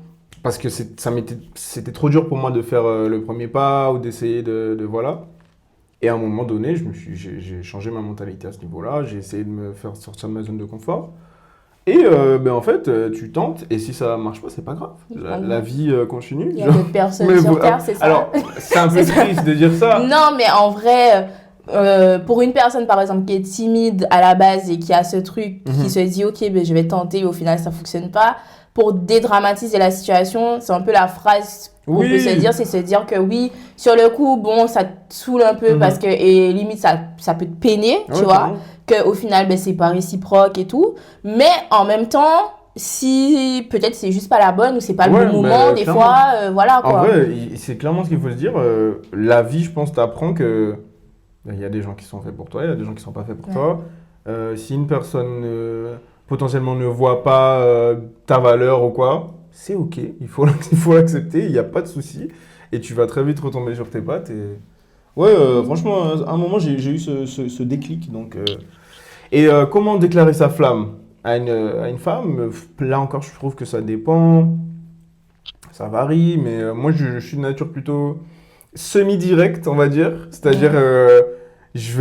S2: Parce que c'était trop dur pour moi de faire le premier pas ou d'essayer de voilà. Et à un moment donné, j'ai changé ma mentalité à ce niveau-là. J'ai essayé de me faire sortir de ma zone de confort. Et en fait, tu tentes. Et si ça marche pas, c'est pas grave. La vie continue.
S1: Il y a d'autres personnes sur Terre, c'est ça.
S2: Alors, c'est un peu triste de dire ça.
S1: Non, mais en vrai, pour une personne, par exemple, qui est timide à la base et qui a ce truc, qui se dit, OK, je vais tenter, et au final, ça fonctionne pas. Pour dédramatiser la situation, c'est un peu la phrase qu'on peut se dire, c'est se dire que oui, sur le coup, ça te saoule un peu parce que, et limite, ça peut te peiner, tu vois, qu'au final, c'est pas réciproque et tout. Mais en même temps, si peut-être c'est juste pas la bonne ou c'est pas le bon moment, des fois, voilà quoi.
S2: En vrai, c'est clairement ce qu'il faut se dire. La vie, je pense, t'apprend que il y a des gens qui sont faits pour toi, il y a des gens qui sont pas faits pour toi. Si une personne potentiellement ne voit pas ta valeur ou quoi, c'est ok, il faut l'accepter, il n'y a pas de souci. Et tu vas très vite retomber sur tes pattes. Et... Ouais, franchement, à un moment, j'ai eu ce déclic. Donc, comment déclarer sa flamme à une femme? Là encore, je trouve que ça dépend. Ça varie, mais moi, je suis de nature plutôt semi-directe, on va dire. C'est-à-dire, je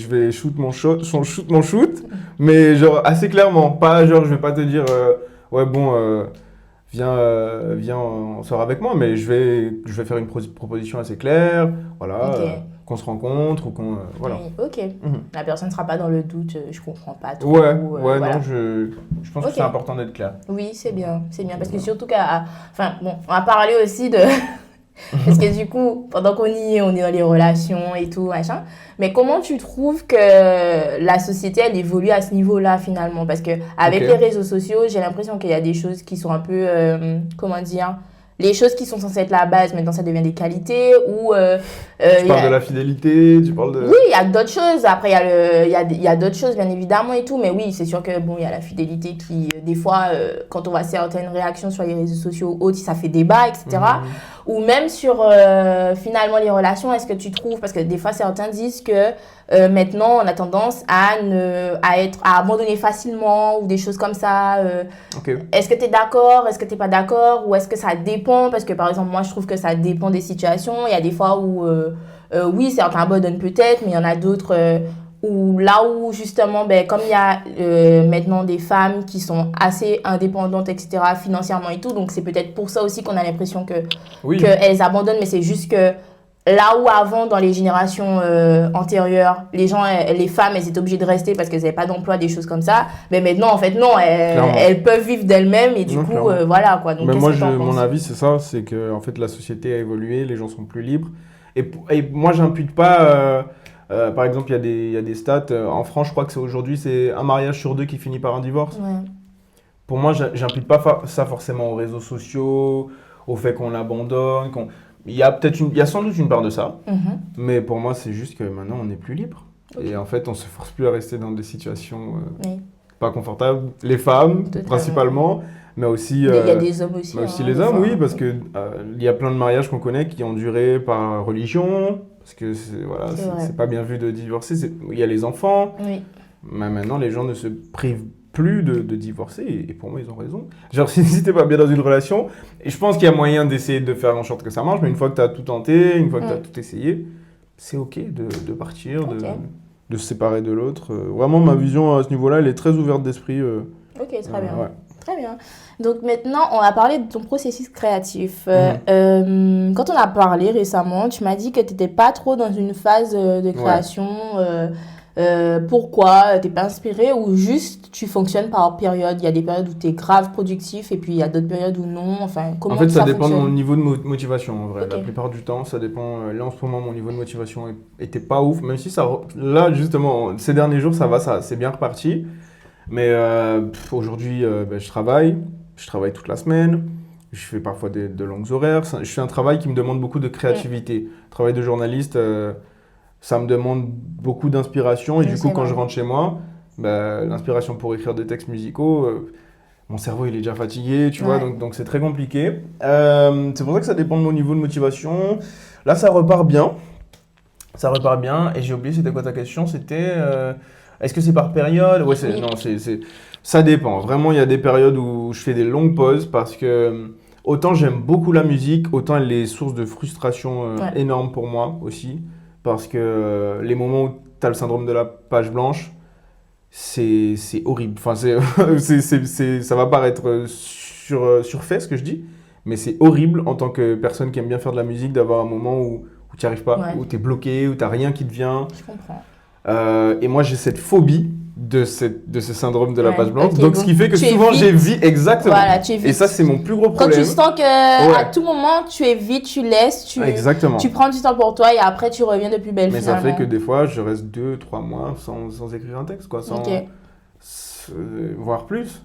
S2: vais shoot mon shoot, mais genre assez clairement. Pas genre, je vais pas te dire, ouais, bon, viens, on sort avec moi, mais je vais faire une proposition assez claire, voilà, qu'on se rencontre ou qu'on, voilà.
S1: Oui, ok. La personne ne sera pas dans le doute, je comprends pas trop.
S2: Ouais,
S1: voilà.
S2: non, je pense que c'est important d'être clair.
S1: Oui, c'est bien, parce que surtout enfin, bon, on va parler aussi de... Parce que du coup, pendant qu'on y est, on est dans les relations et tout, machin. Mais comment tu trouves que la société, elle évolue à ce niveau-là, finalement? Parce que avec les réseaux sociaux, j'ai l'impression qu'il y a des choses qui sont un peu, comment dire, les choses qui sont censées être la base, maintenant ça devient des qualités, ou...
S2: tu parles de la fidélité, tu parles de...
S1: Oui, il y a d'autres choses. Après, il y a d'autres choses, bien évidemment, et tout. Mais oui, c'est sûr que, bon, il y a la fidélité qui, des fois, quand on voit certaines réactions sur les réseaux sociaux autres, ça fait débat, etc. Ou même sur, finalement, les relations, est-ce que tu trouves... Parce que des fois, certains disent que maintenant, on a tendance à abandonner facilement ou des choses comme ça. Est-ce que tu es d'accord? Est-ce que tu n'es pas d'accord? Ou est-ce que ça dépend? Parce que, par exemple, moi, je trouve que ça dépend des situations. Il y a des fois où, oui, certains abandonnent peut-être, mais il y en a d'autres où là où, justement, comme il y a maintenant des femmes qui sont assez indépendantes, etc., financièrement et tout, donc c'est peut-être pour ça aussi qu'on a l'impression qu'elles abandonnent, mais c'est juste que là où avant, dans les générations antérieures, les femmes, elles étaient obligées de rester parce qu'elles n'avaient pas d'emploi, des choses comme ça. Mais maintenant, en fait, non, elles peuvent vivre d'elles-mêmes et du coup, voilà, quoi. Donc,
S2: mais moi, mon avis, c'est ça, c'est que en fait, la société a évolué, les gens sont plus libres. Et moi, j'impute pas... par exemple, il y a des stats. En France, je crois que aujourd'hui, c'est un mariage sur 2 qui finit par un divorce.
S1: Ouais.
S2: Pour moi, j'impute pas ça forcément aux réseaux sociaux, au fait qu'on abandonne, il y a sans doute une part de ça, mais pour moi, c'est juste que maintenant, on est plus libre. Et en fait, on se force plus à rester dans des situations pas confortables. Les femmes, principalement, mais aussi...
S1: il y a des hommes aussi.
S2: Mais aussi les hommes, oui, parce que il y a plein de mariages qu'on connaît qui ont duré par religion, parce que c'est pas bien vu de divorcer. Il y a les enfants, mais maintenant, les gens ne se privent plus de divorcer, et pour moi, ils ont raison. Genre, si t'es pas bien dans une relation, et je pense qu'il y a moyen d'essayer de faire en sorte que ça marche, mais une fois que t'as tout tenté, une fois que t'as tout essayé, c'est ok de partir, de se séparer de l'autre. Vraiment, ma vision à ce niveau-là, elle est très ouverte d'esprit.
S1: Ok, très bien. Ouais. Très bien. Donc maintenant, on va parler de ton processus créatif. Quand on a parlé récemment, tu m'as dit que tu n'étais pas trop dans une phase de création. Pourquoi? T'es pas inspiré ou juste tu fonctionnes par période? Il y a des périodes où tu es grave productif et puis il y a d'autres périodes où non. Enfin, comment ça
S2: dépend
S1: fonctionne?
S2: de mon niveau de motivation en vrai. La plupart du temps, ça dépend. Là en ce moment, mon niveau de motivation était pas ouf, même si là justement, ces derniers jours, ça va, c'est bien reparti. Mais aujourd'hui, je travaille toute la semaine. Je fais parfois de longues horaires. Je fais un travail qui me demande beaucoup de créativité. Le travail de journaliste. Ça me demande beaucoup d'inspiration et du coup, quand je rentre chez moi, l'inspiration pour écrire des textes musicaux, mon cerveau il est déjà fatigué, tu vois, donc c'est très compliqué. C'est pour ça que ça dépend de mon niveau de motivation. Là, ça repart bien. Et j'ai oublié, c'était quoi ta question? C'était, est-ce que c'est par période? Ouais, non, ça dépend. Vraiment, il y a des périodes où je fais des longues pauses parce que autant j'aime beaucoup la musique, autant elle est source de frustration énorme pour moi aussi. Parce que les moments où tu as le syndrome de la page blanche, c'est horrible. Enfin, ça va paraître surfait ce que je dis, mais c'est horrible en tant que personne qui aime bien faire de la musique d'avoir un moment où tu n'y arrives pas, où tu es bloqué, où tu n'as rien qui te vient.
S1: Je comprends.
S2: Et moi, j'ai cette phobie de ce syndrome de la page blanche. Donc, ce qui fait que souvent, j'évite. Exactement. Voilà, et ça, c'est mon plus gros problème.
S1: Quand tu sens qu'à tout moment, tu évites, tu laisses, tu prends du temps pour toi et après, tu reviens de plus belle.
S2: Mais finalement. Ça fait que des fois, je reste 2-3 mois sans écrire un texte, quoi, voire plus.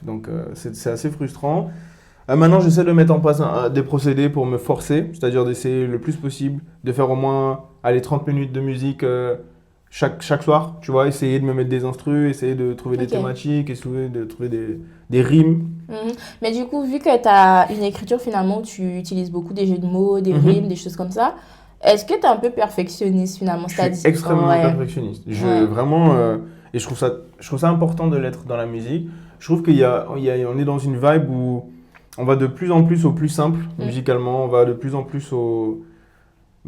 S2: Donc, c'est assez frustrant. Maintenant, j'essaie de mettre en place des procédés pour me forcer, c'est-à-dire d'essayer le plus possible de faire au moins 30 minutes de musique chaque soir, tu vois, essayer de me mettre des instrus, essayer de trouver des thématiques, essayer de trouver des rimes.
S1: Mais du coup, vu que tu as une écriture finalement où tu utilises beaucoup des jeux de mots, des rimes, des choses comme ça, est-ce que tu es un peu perfectionniste finalement?
S2: Je suis extrêmement perfectionniste. Vraiment, et je trouve ça important de l'être dans la musique. Je trouve on est dans une vibe où on va de plus en plus au plus simple musicalement, on va de plus en plus au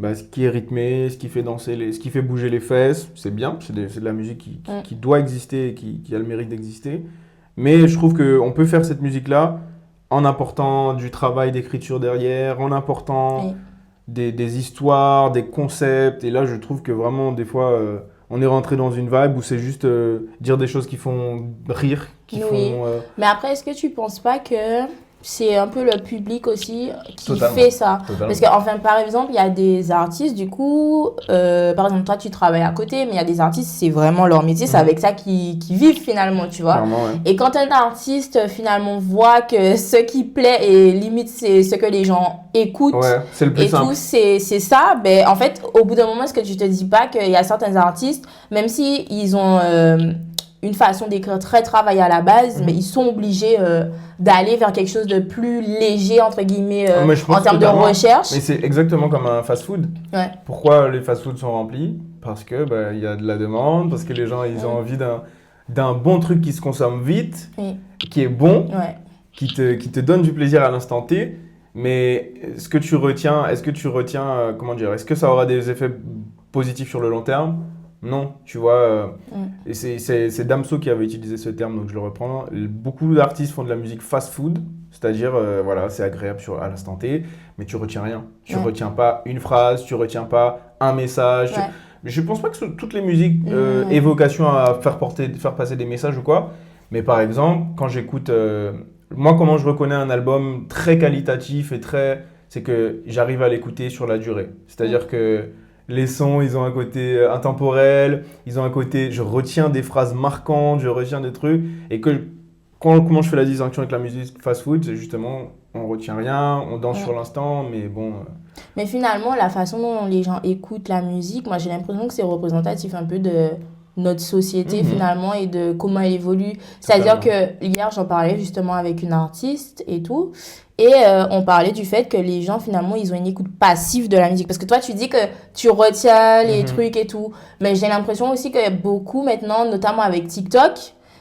S2: ce qui est rythmé, ce qui fait danser, ce qui fait bouger les fesses. C'est bien, c'est de la musique qui doit exister et qui a le mérite d'exister. Mais je trouve qu'on peut faire cette musique-là en apportant du travail d'écriture derrière, en apportant des histoires, des concepts. Et là, je trouve que vraiment, des fois, on est rentré dans une vibe où c'est juste dire des choses qui font rire,
S1: Mais après, est-ce que tu penses pas que c'est un peu le public aussi qui fait ça? Parce que, enfin, par exemple, il y a des artistes, du coup, par exemple, toi, tu travailles à côté, mais il y a des artistes, c'est vraiment leur métier, c'est avec ça qu'ils vivent finalement, tu vois. Et quand un artiste, finalement, voit que ce qui plaît et limite, c'est ce que les gens écoutent
S2: c'est le plus simple.
S1: Tout, c'est ça, en fait, au bout d'un moment, est-ce que tu te dis pas qu'il y a certains artistes, même si ils ont une façon d'écrire très travaillée à la base, mais ils sont obligés d'aller vers quelque chose de plus léger, entre guillemets, en termes de recherche.
S2: Mais c'est exactement comme un fast-food. Pourquoi les fast-foods sont remplis? Parce que y a de la demande, parce que les gens ils ont envie d'un bon truc qui se consomme vite, qui est bon, qui te donne du plaisir à l'instant T. Mais est-ce que tu retiens, comment dire, est-ce que ça aura des effets positifs sur le long terme? Non, tu vois, et c'est Damso qui avait utilisé ce terme, donc je le reprends. Beaucoup d'artistes font de la musique fast-food, c'est-à-dire, c'est agréable à l'instant T, mais tu retiens rien. Tu retiens pas une phrase, tu retiens pas un message. Je pense pas que toutes les musiques aient vocation à faire passer des messages ou quoi, mais par exemple, quand j'écoute, moi, comment je reconnais un album très qualitatif c'est que j'arrive à l'écouter sur la durée. C'est-à-dire que les sons, ils ont un côté intemporel, ils ont un côté, je retiens des phrases marquantes, je retiens des trucs. Et comment je fais la distinction avec la musique fast-food, c'est justement, on retient rien, on danse sur l'instant, mais bon.
S1: Mais finalement, la façon dont les gens écoutent la musique, moi j'ai l'impression que c'est représentatif un peu de notre société finalement et de comment elle évolue. C'est-à-dire que hier, j'en parlais justement avec une artiste et tout. Et on parlait du fait que les gens, finalement, ils ont une écoute passive de la musique. Parce que toi, tu dis que tu retiens les trucs et tout. Mais j'ai l'impression aussi qu'il y a beaucoup maintenant, notamment avec TikTok,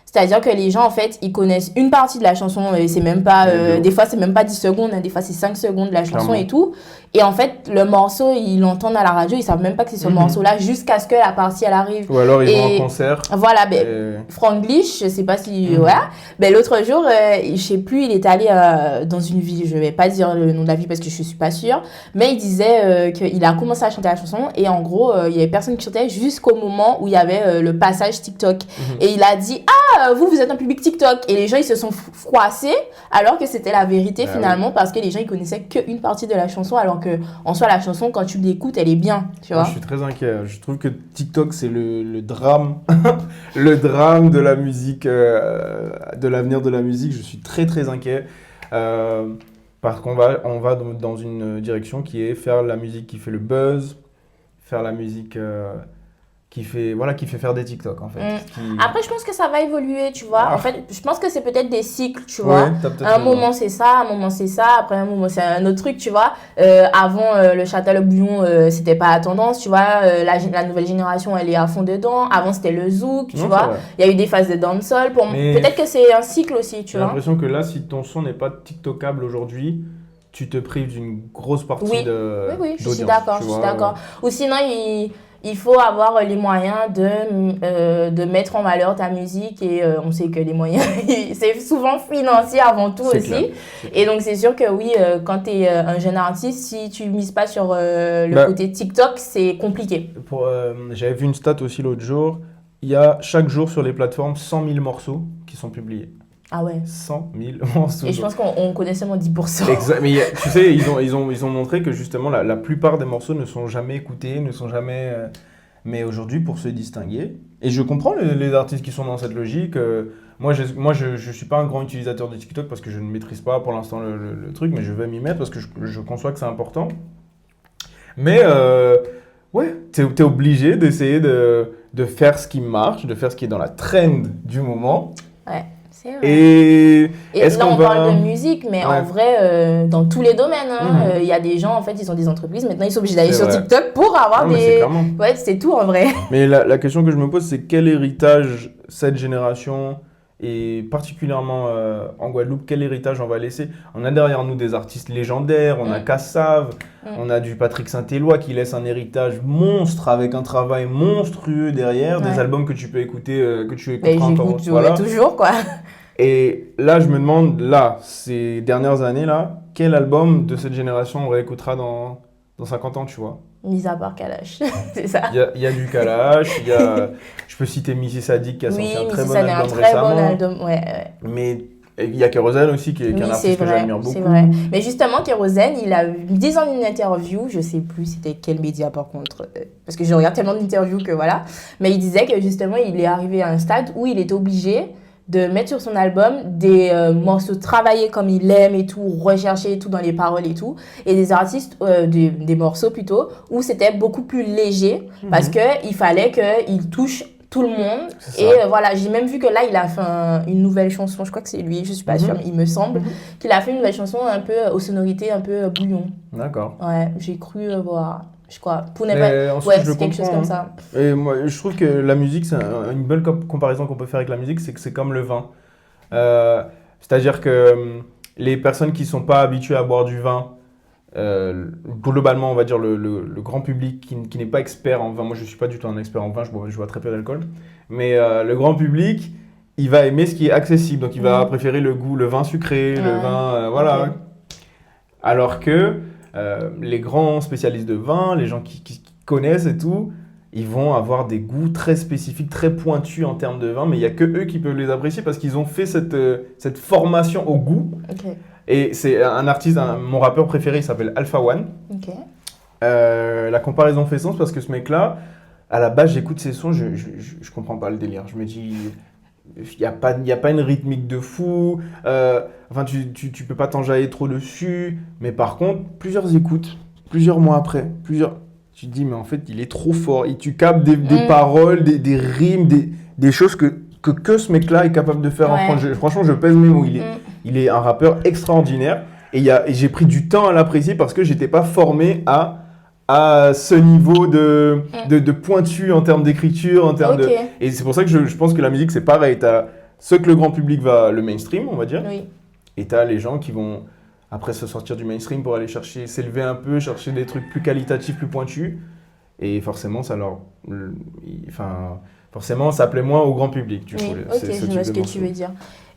S1: c'est-à-dire que les gens, en fait, ils connaissent une partie de la chanson et c'est même pas... des fois, c'est même pas 10 secondes, des fois, c'est 5 secondes de la chanson et tout. Et en fait, le morceau, ils l'entendent à la radio, ils savent même pas que c'est ce morceau-là jusqu'à ce que la partie, elle arrive.
S2: Ou alors, ils vont en concert.
S1: Voilà, Franglish, je sais pas si... Voilà. L'autre jour, je sais plus, il est allé dans une ville, je vais pas dire le nom de la ville parce que je suis pas sûre, mais il disait qu'il a commencé à chanter la chanson et en gros, il y avait personne qui chantait jusqu'au moment où il y avait le passage TikTok. Et il a dit, vous êtes un public TikTok. Et les gens, ils se sont froissés alors que c'était la vérité finalement parce que les gens, ils connaissaient qu'une partie de la chanson alors que en soi, la chanson, quand tu l'écoutes, elle est bien, tu vois.
S2: Je suis très inquiet. Je trouve que TikTok, c'est le drame, le drame de la musique, de l'avenir de la musique. Je suis très, très inquiet. Parce qu'on va dans une direction qui est faire la musique qui fait le buzz, faire la musique qui fait faire des TikTok, en fait.
S1: Après, je pense que ça va évoluer, tu vois. En fait, je pense que c'est peut-être des cycles, tu vois. Un moment, c'est ça, un moment, c'est ça. Après, un moment, c'est un autre truc, tu vois. Avant, le Châtelet bouillon, c'était pas la tendance, tu vois. La nouvelle génération, elle est à fond dedans. Avant, c'était le zouk, tu vois. Il y a eu des phases de dancehall. Peut-être que c'est un cycle aussi, tu vois.
S2: J'ai l'impression que là, si ton son n'est pas TikTokable aujourd'hui, tu te prives d'une grosse partie de
S1: Oui, je suis d'accord, Ou sinon, il faut avoir les moyens de mettre en valeur ta musique et on sait que les moyens, c'est souvent financier avant tout aussi. Clair. Et donc, c'est sûr que oui, quand tu es un jeune artiste, si tu mises pas sur le côté TikTok, c'est compliqué.
S2: J'avais vu une stat aussi l'autre jour. Il y a chaque jour sur les plateformes 100 000 morceaux qui sont publiés.
S1: Ah ouais.
S2: 100 000 morceaux.
S1: Et je pense qu'on connaît seulement 10%.
S2: Exact. Mais tu sais, ils ont montré que justement la plupart des morceaux ne sont jamais écoutés, ne sont jamais. Mais aujourd'hui, pour se distinguer, et je comprends les artistes qui sont dans cette logique. Moi, je suis pas un grand utilisateur de TikTok parce que je ne maîtrise pas pour l'instant le truc, mais je vais m'y mettre parce que je conçois que c'est important. Mais ouais, t'es obligé d'essayer de faire ce qui marche, de faire ce qui est dans la trend du moment.
S1: Ouais, c'est vrai.
S2: Et
S1: là, on parle de musique, mais en vrai, dans tous les domaines, il y a des gens, en fait, ils ont des entreprises. Maintenant, ils sont obligés d'aller sur TikTok pour avoir des... Ouais, c'est tout en vrai.
S2: Mais la question que je me pose, c'est quel héritage cette génération, et particulièrement en Guadeloupe, quel héritage on va laisser? On a derrière nous des artistes légendaires, on a Kassav, on a du Patrick Saint-Éloi qui laisse un héritage monstre avec un travail monstrueux derrière, des albums que tu peux écouter, que tu écouteras encore.
S1: Voilà. Toujours, quoi.
S2: Et là, je me demande, ces dernières années-là, quel album de cette génération on réécoutera dans 50 ans, tu vois?
S1: Mis à part Kalash, c'est ça.
S2: Il y a du Kalash, je peux citer Missy Sadiq qui a sorti un très bon album récemment. Mais il y a Kérosène aussi qui est un artiste que j'admire beaucoup.
S1: C'est vrai. Mais justement, Kérosène, il a dit dans une interview, je sais plus c'était quel média par contre, parce que je regarde tellement d'interviews que voilà, mais il disait que justement, il est arrivé à un stade où il était obligé de mettre sur son album des morceaux travaillés comme il aime et tout, recherchés et tout dans les paroles et tout, et des artistes, des morceaux plutôt, où c'était beaucoup plus léger, parce qu'il fallait qu'il touche tout le monde. Et voilà, j'ai même vu que là, il a fait une nouvelle chanson, je crois que c'est lui, je suis pas sûre, mais il me semble qu'il a fait une nouvelle chanson un peu aux sonorités un peu bouillon.
S2: D'accord.
S1: Ouais, j'ai cru voir. Je crois. Pour ne pas... Ouais, c'est quelque chose comme ça.
S2: Et moi, je trouve que la musique, c'est une belle comparaison qu'on peut faire avec la musique, c'est que c'est comme le vin. C'est-à-dire que les personnes qui ne sont pas habituées à boire du vin, globalement, on va dire le grand public qui n'est pas expert en vin, moi je ne suis pas du tout un expert en vin, je bois très peu d'alcool, mais le grand public, il va aimer ce qui est accessible, donc il va préférer le vin sucré, le vin, voilà. Okay. Alors que les grands spécialistes de vin, les gens qui connaissent et tout, ils vont avoir des goûts très spécifiques, très pointus en termes de vin, mais il n'y a que eux qui peuvent les apprécier parce qu'ils ont fait cette formation au goût. Okay. Et c'est un artiste, mon rappeur préféré, il s'appelle Alpha One.
S1: Okay.
S2: La comparaison fait sens parce que ce mec-là, à la base, j'écoute ses sons, je comprends pas le délire. Je me dis, il n'y a pas une rythmique de fou, enfin, tu peux pas t'enjailler trop dessus, mais par contre, plusieurs écoutes, plusieurs mois après, tu te dis, mais en fait, il est trop fort, et tu captes des paroles, des rimes, des choses que ce mec-là est capable de faire en France. Franchement, je pèse mes mots, il est un rappeur extraordinaire, et j'ai pris du temps à l'apprécier parce que j'étais pas formé à ce niveau de pointu en termes d'écriture, en termes Et c'est pour ça que je pense que la musique, c'est pareil. Tu as ceux que le grand public va, le mainstream, on va dire, et tu as les gens qui vont, après, se sortir du mainstream pour aller s'élever un peu, chercher des trucs plus qualitatifs, plus pointus. Et forcément, forcément, ça plaît moins au grand public.
S1: Je vois ce que tu veux dire.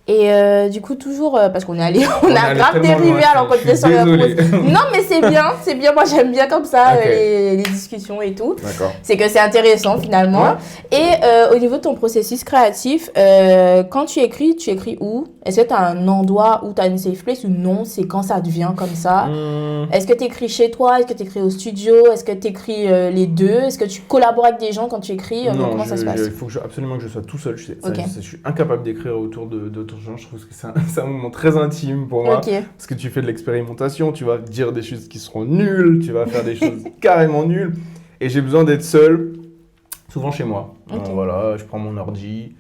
S1: Et du coup, toujours, parce qu'on a grave dérivé alors qu'on était sur le Non, mais c'est bien, moi j'aime bien comme ça, les discussions et tout.
S2: D'accord.
S1: C'est que c'est intéressant finalement. Ouais. Et au niveau de ton processus créatif, quand tu écris où? Est-ce que tu as un endroit où tu as une safe place ou non? C'est quand ça devient comme ça? Est-ce que tu écris chez toi? Est-ce que tu écris au studio? Est-ce que tu écris les deux? Est-ce que tu collabores avec des gens quand tu écris?
S2: Non,
S1: comment ça se passe?
S2: Il faut absolument que je sois tout seul. Je suis incapable d'écrire autour d'autres gens. Je trouve que c'est un moment très intime pour moi. Parce que tu fais de l'expérimentation, tu vas dire des choses qui seront nulles, tu vas faire des choses carrément nulles. Et j'ai besoin d'être seul, souvent chez moi. Voilà, je prends mon ordi,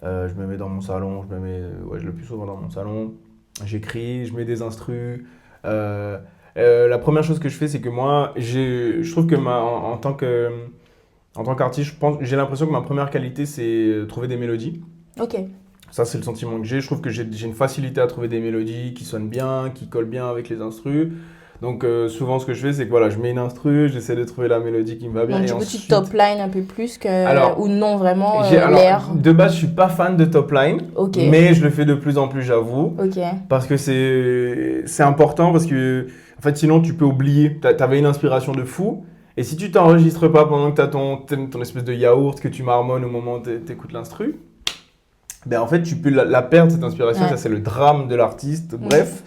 S2: je me mets dans mon salon, le plus souvent dans mon salon. J'écris, je mets des instrus. La première chose que je fais, c'est que moi, je trouve que en tant qu'artiste, j'ai l'impression que ma première qualité, c'est trouver des mélodies.
S1: Ok.
S2: Ça, c'est le sentiment que j'ai. Je trouve que j'ai une facilité à trouver des mélodies qui sonnent bien, qui collent bien avec les instrus. Donc, souvent, ce que je fais, c'est que voilà, je mets une instru, j'essaie de trouver la mélodie qui me va bien.
S1: Donc, du coup, tu top line un peu plus ou non, vraiment l'air?
S2: De base, je suis pas fan de top line, mais je le fais de plus en plus, j'avoue. Parce que c'est important, parce que en fait, sinon, tu peux oublier. T'avais une inspiration de fou. Et si tu t'enregistres pas pendant que tu as ton espèce de yaourt que tu marmonnes au moment où tu écoutes l'instru, ben en fait, tu peux la perdre, cette inspiration. Ça, c'est le drame de l'artiste. Bref.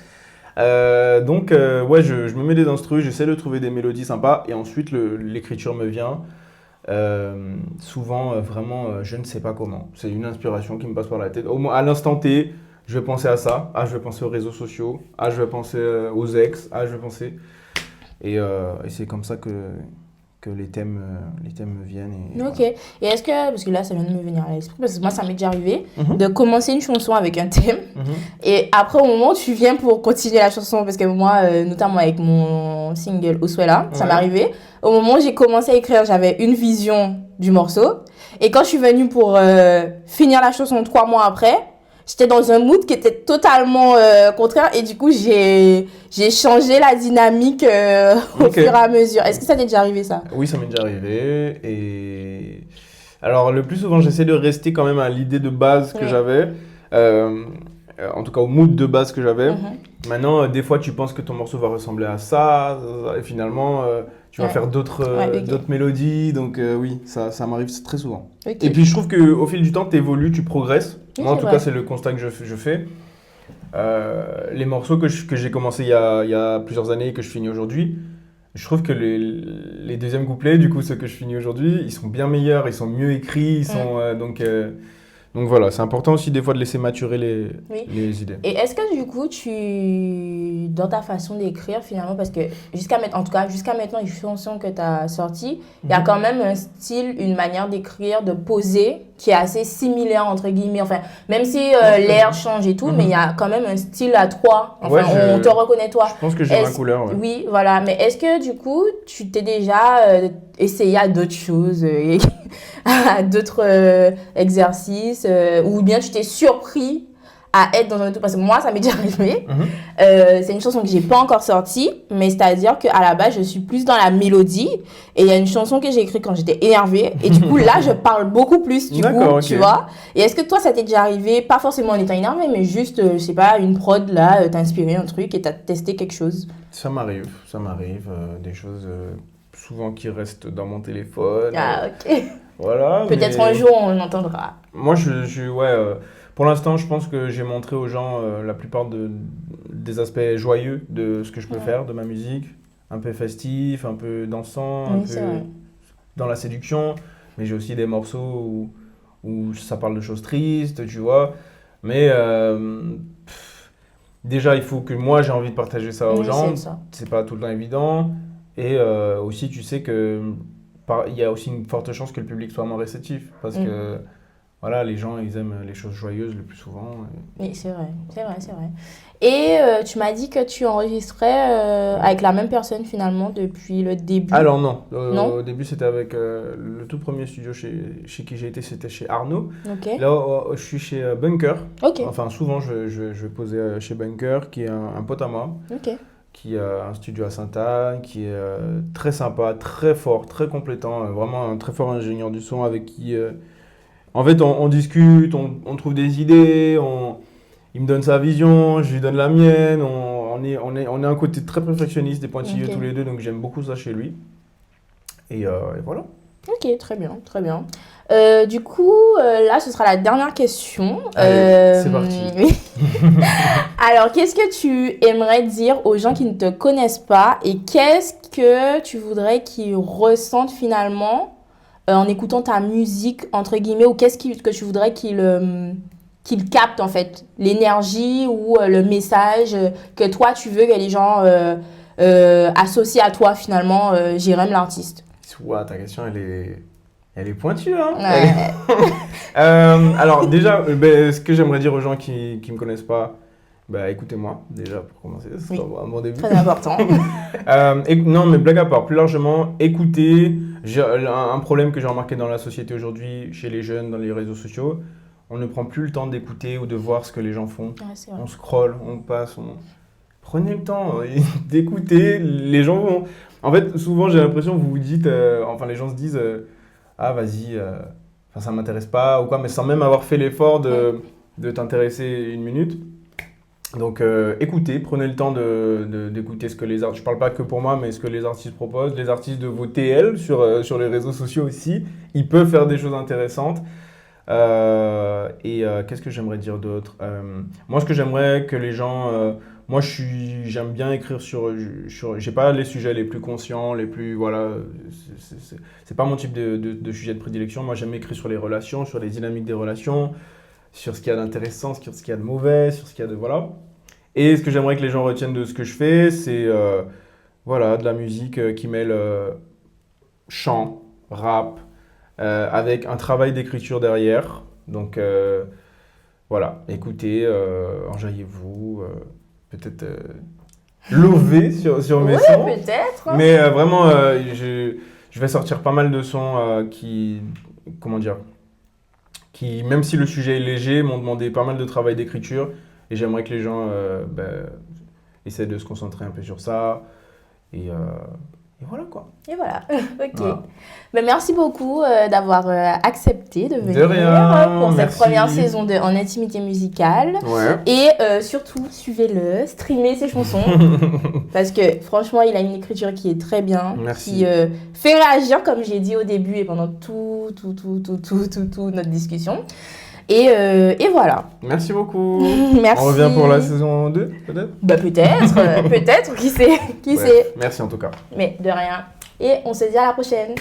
S2: Donc, je me mets des instrus, j'essaie de trouver des mélodies sympas. Et ensuite, l'écriture me vient. Souvent, vraiment, je ne sais pas comment. C'est une inspiration qui me passe par la tête. Au moins, à l'instant T, je vais penser à ça. Je vais penser aux réseaux sociaux. Je vais penser aux ex. Je vais penser... Et c'est comme ça que que les thèmes me viennent. Et,
S1: Ok.
S2: voilà.
S1: Et est-ce que, parce que là, ça vient de me venir à l'esprit, parce que moi, ça m'est déjà arrivé, de commencer une chanson avec un thème, et après, au moment où tu viens pour continuer la chanson, parce que moi, notamment avec mon single Oswella, ça m'est arrivé, au moment où j'ai commencé à écrire, j'avais une vision du morceau, et quand je suis venue pour finir la chanson 3 mois après, j'étais dans un mood qui était totalement contraire, et du coup, j'ai changé la dynamique au fur et à mesure. Est-ce que ça t'est déjà arrivé, ça?
S2: Oui, ça m'est déjà arrivé. Et alors, le plus souvent, j'essaie de rester quand même à l'idée de base que j'avais. En tout cas, au mood de base que j'avais. Maintenant, des fois, tu penses que ton morceau va ressembler à ça, et finalement, tu vas faire d'autres mélodies. Donc, oui, ça m'arrive très souvent. Et puis, je trouve qu'au fil du temps, tu évolues, tu progresses. Moi, en tout cas, c'est le constat que je fais. Les morceaux que j'ai commencé il y a plusieurs années et que je finis aujourd'hui, je trouve que les deuxièmes couplets, du coup, ceux que je finis aujourd'hui, ils sont bien meilleurs, ils sont mieux écrits, ils sont donc voilà, c'est important aussi des fois de laisser maturer les idées.
S1: Et est-ce que du coup, dans ta façon d'écrire finalement, parce que jusqu'à maintenant, les chansons que tu as sorties, il y a quand même un style, une manière d'écrire, de poser qui est assez similaire entre guillemets. Enfin, même si l'air change et tout, mais il y a quand même un style à toi. Enfin, on te reconnaît toi.
S2: Je pense que j'ai ma couleur. Ouais.
S1: Oui, voilà. Mais est-ce que du coup, tu t'es déjà essayé à d'autres choses, à d'autres exercices, ou bien tu t'es surpris à être dans un autre... Parce que moi, ça m'est déjà arrivé. C'est une chanson que j'ai pas encore sortie, mais c'est-à-dire qu'à la base, je suis plus dans la mélodie. Et il y a une chanson que j'ai écrite quand j'étais énervée. Et du coup, là, je parle beaucoup plus, tu vois. Et est-ce que toi, ça t'est déjà arrivé, pas forcément en étant énervé, mais juste, je sais pas, une prod, là, t'as inspiré un truc et t'as testé quelque chose?
S2: Ça m'arrive. Des choses souvent qui restent dans mon téléphone.
S1: Ah, ok.
S2: Voilà.
S1: Peut-être un jour, on l'entendra.
S2: Moi, pour l'instant, je pense que j'ai montré aux gens la plupart des aspects joyeux de ce que je peux faire, de ma musique. Un peu festif, un peu dansant, un peu dans la séduction. Mais j'ai aussi des morceaux où ça parle de choses tristes, tu vois. Mais déjà, il faut que moi, j'ai envie de partager ça aux gens. C'est pas tout le temps évident. Et aussi, tu sais que il y a aussi une forte chance que le public soit moins réceptif. Parce que voilà, les gens, ils aiment les choses joyeuses le plus souvent.
S1: Oui, c'est vrai. Et tu m'as dit que tu enregistrais avec la même personne finalement depuis le début.
S2: Alors non. Au début, c'était avec le tout premier studio chez qui j'ai été, c'était chez Arnaud. Là, je suis chez Bunker. Enfin, souvent, je vais poser chez Bunker, qui est un pote à moi. Qui a un studio à Sainte-Anne, qui est très sympa, très fort, très compétent, vraiment un très fort ingénieur du son avec qui... En fait, on discute, on trouve des idées, il me donne sa vision, je lui donne la mienne, on est un côté très perfectionniste, des pointilleux tous les deux, donc j'aime beaucoup ça chez lui. Et voilà.
S1: Ok, très bien. Du coup, là, ce sera la dernière question.
S2: Allez, c'est parti.
S1: Oui. Alors, qu'est-ce que tu aimerais dire aux gens qui ne te connaissent pas et qu'est-ce que tu voudrais qu'ils ressentent finalement en écoutant ta musique, entre guillemets, ou qu'est-ce que tu voudrais qu'ils captent, en fait, l'énergie ou le message que toi, tu veux que les gens associent à toi, finalement, Jérém l'artiste.
S2: Ouah, ta question, elle est pointue, hein.
S1: Ouais.
S2: Alors, déjà, ce que j'aimerais dire aux gens qui me connaissent pas, écoutez-moi, déjà, pour commencer, c'est un bon début.
S1: Très important.
S2: Non, mais blague à part, plus largement, écoutez. Un problème que j'ai remarqué dans la société aujourd'hui, chez les jeunes, dans les réseaux sociaux, on ne prend plus le temps d'écouter ou de voir ce que les gens font. On scrolle, on passe, Prenez le temps d'écouter. Les gens vont... En fait, souvent, j'ai l'impression que vous vous dites... les gens se disent ah, vas-y, ça ne m'intéresse pas ou quoi, mais sans même avoir fait l'effort de t'intéresser une minute. Donc, écoutez, prenez le temps d'écouter ce que les artistes... Je ne parle pas que pour moi, mais ce que les artistes proposent. Les artistes de vos TL sur les réseaux sociaux aussi, ils peuvent faire des choses intéressantes. Qu'est-ce que j'aimerais dire d'autre? Moi, ce que j'aimerais que les gens... moi, j'aime bien écrire j'ai pas les sujets les plus conscients, les plus... Voilà, c'est pas mon type de sujet de prédilection. Moi, j'aime écrire sur les relations, sur les dynamiques des relations, sur ce qu'il y a d'intéressant, sur ce qu'il y a de mauvais, sur ce qu'il y a de... Voilà. Et ce que j'aimerais que les gens retiennent de ce que je fais, c'est de la musique qui mêle chant, rap, avec un travail d'écriture derrière. Donc voilà, écoutez, enjaillez-vous, peut-être lover sur mes sons.
S1: Peut-être.
S2: Mais vraiment, je vais sortir pas mal de sons comment dire, qui, même si le sujet est léger, m'ont demandé pas mal de travail d'écriture. Et j'aimerais que les gens essaient de se concentrer un peu sur ça. Et voilà quoi.
S1: Et voilà, ok.
S2: Voilà.
S1: Ben, merci beaucoup d'avoir accepté de venir
S2: De rien,
S1: pour
S2: merci.
S1: cette première saison de En Intimité Musicale.
S2: Ouais.
S1: Et surtout, suivez-le, streamez ses chansons. Parce que franchement, il a une écriture qui est très bien.
S2: Merci.
S1: Qui fait réagir, comme j'ai dit au début et pendant tout notre discussion. Et voilà.
S2: Merci beaucoup.
S1: Merci.
S2: On revient pour la saison 2, peut-être?
S1: Bah peut-être, qui sait, qui
S2: Ouais.
S1: sait.
S2: Merci en tout cas.
S1: Mais de rien. Et on se dit à la prochaine.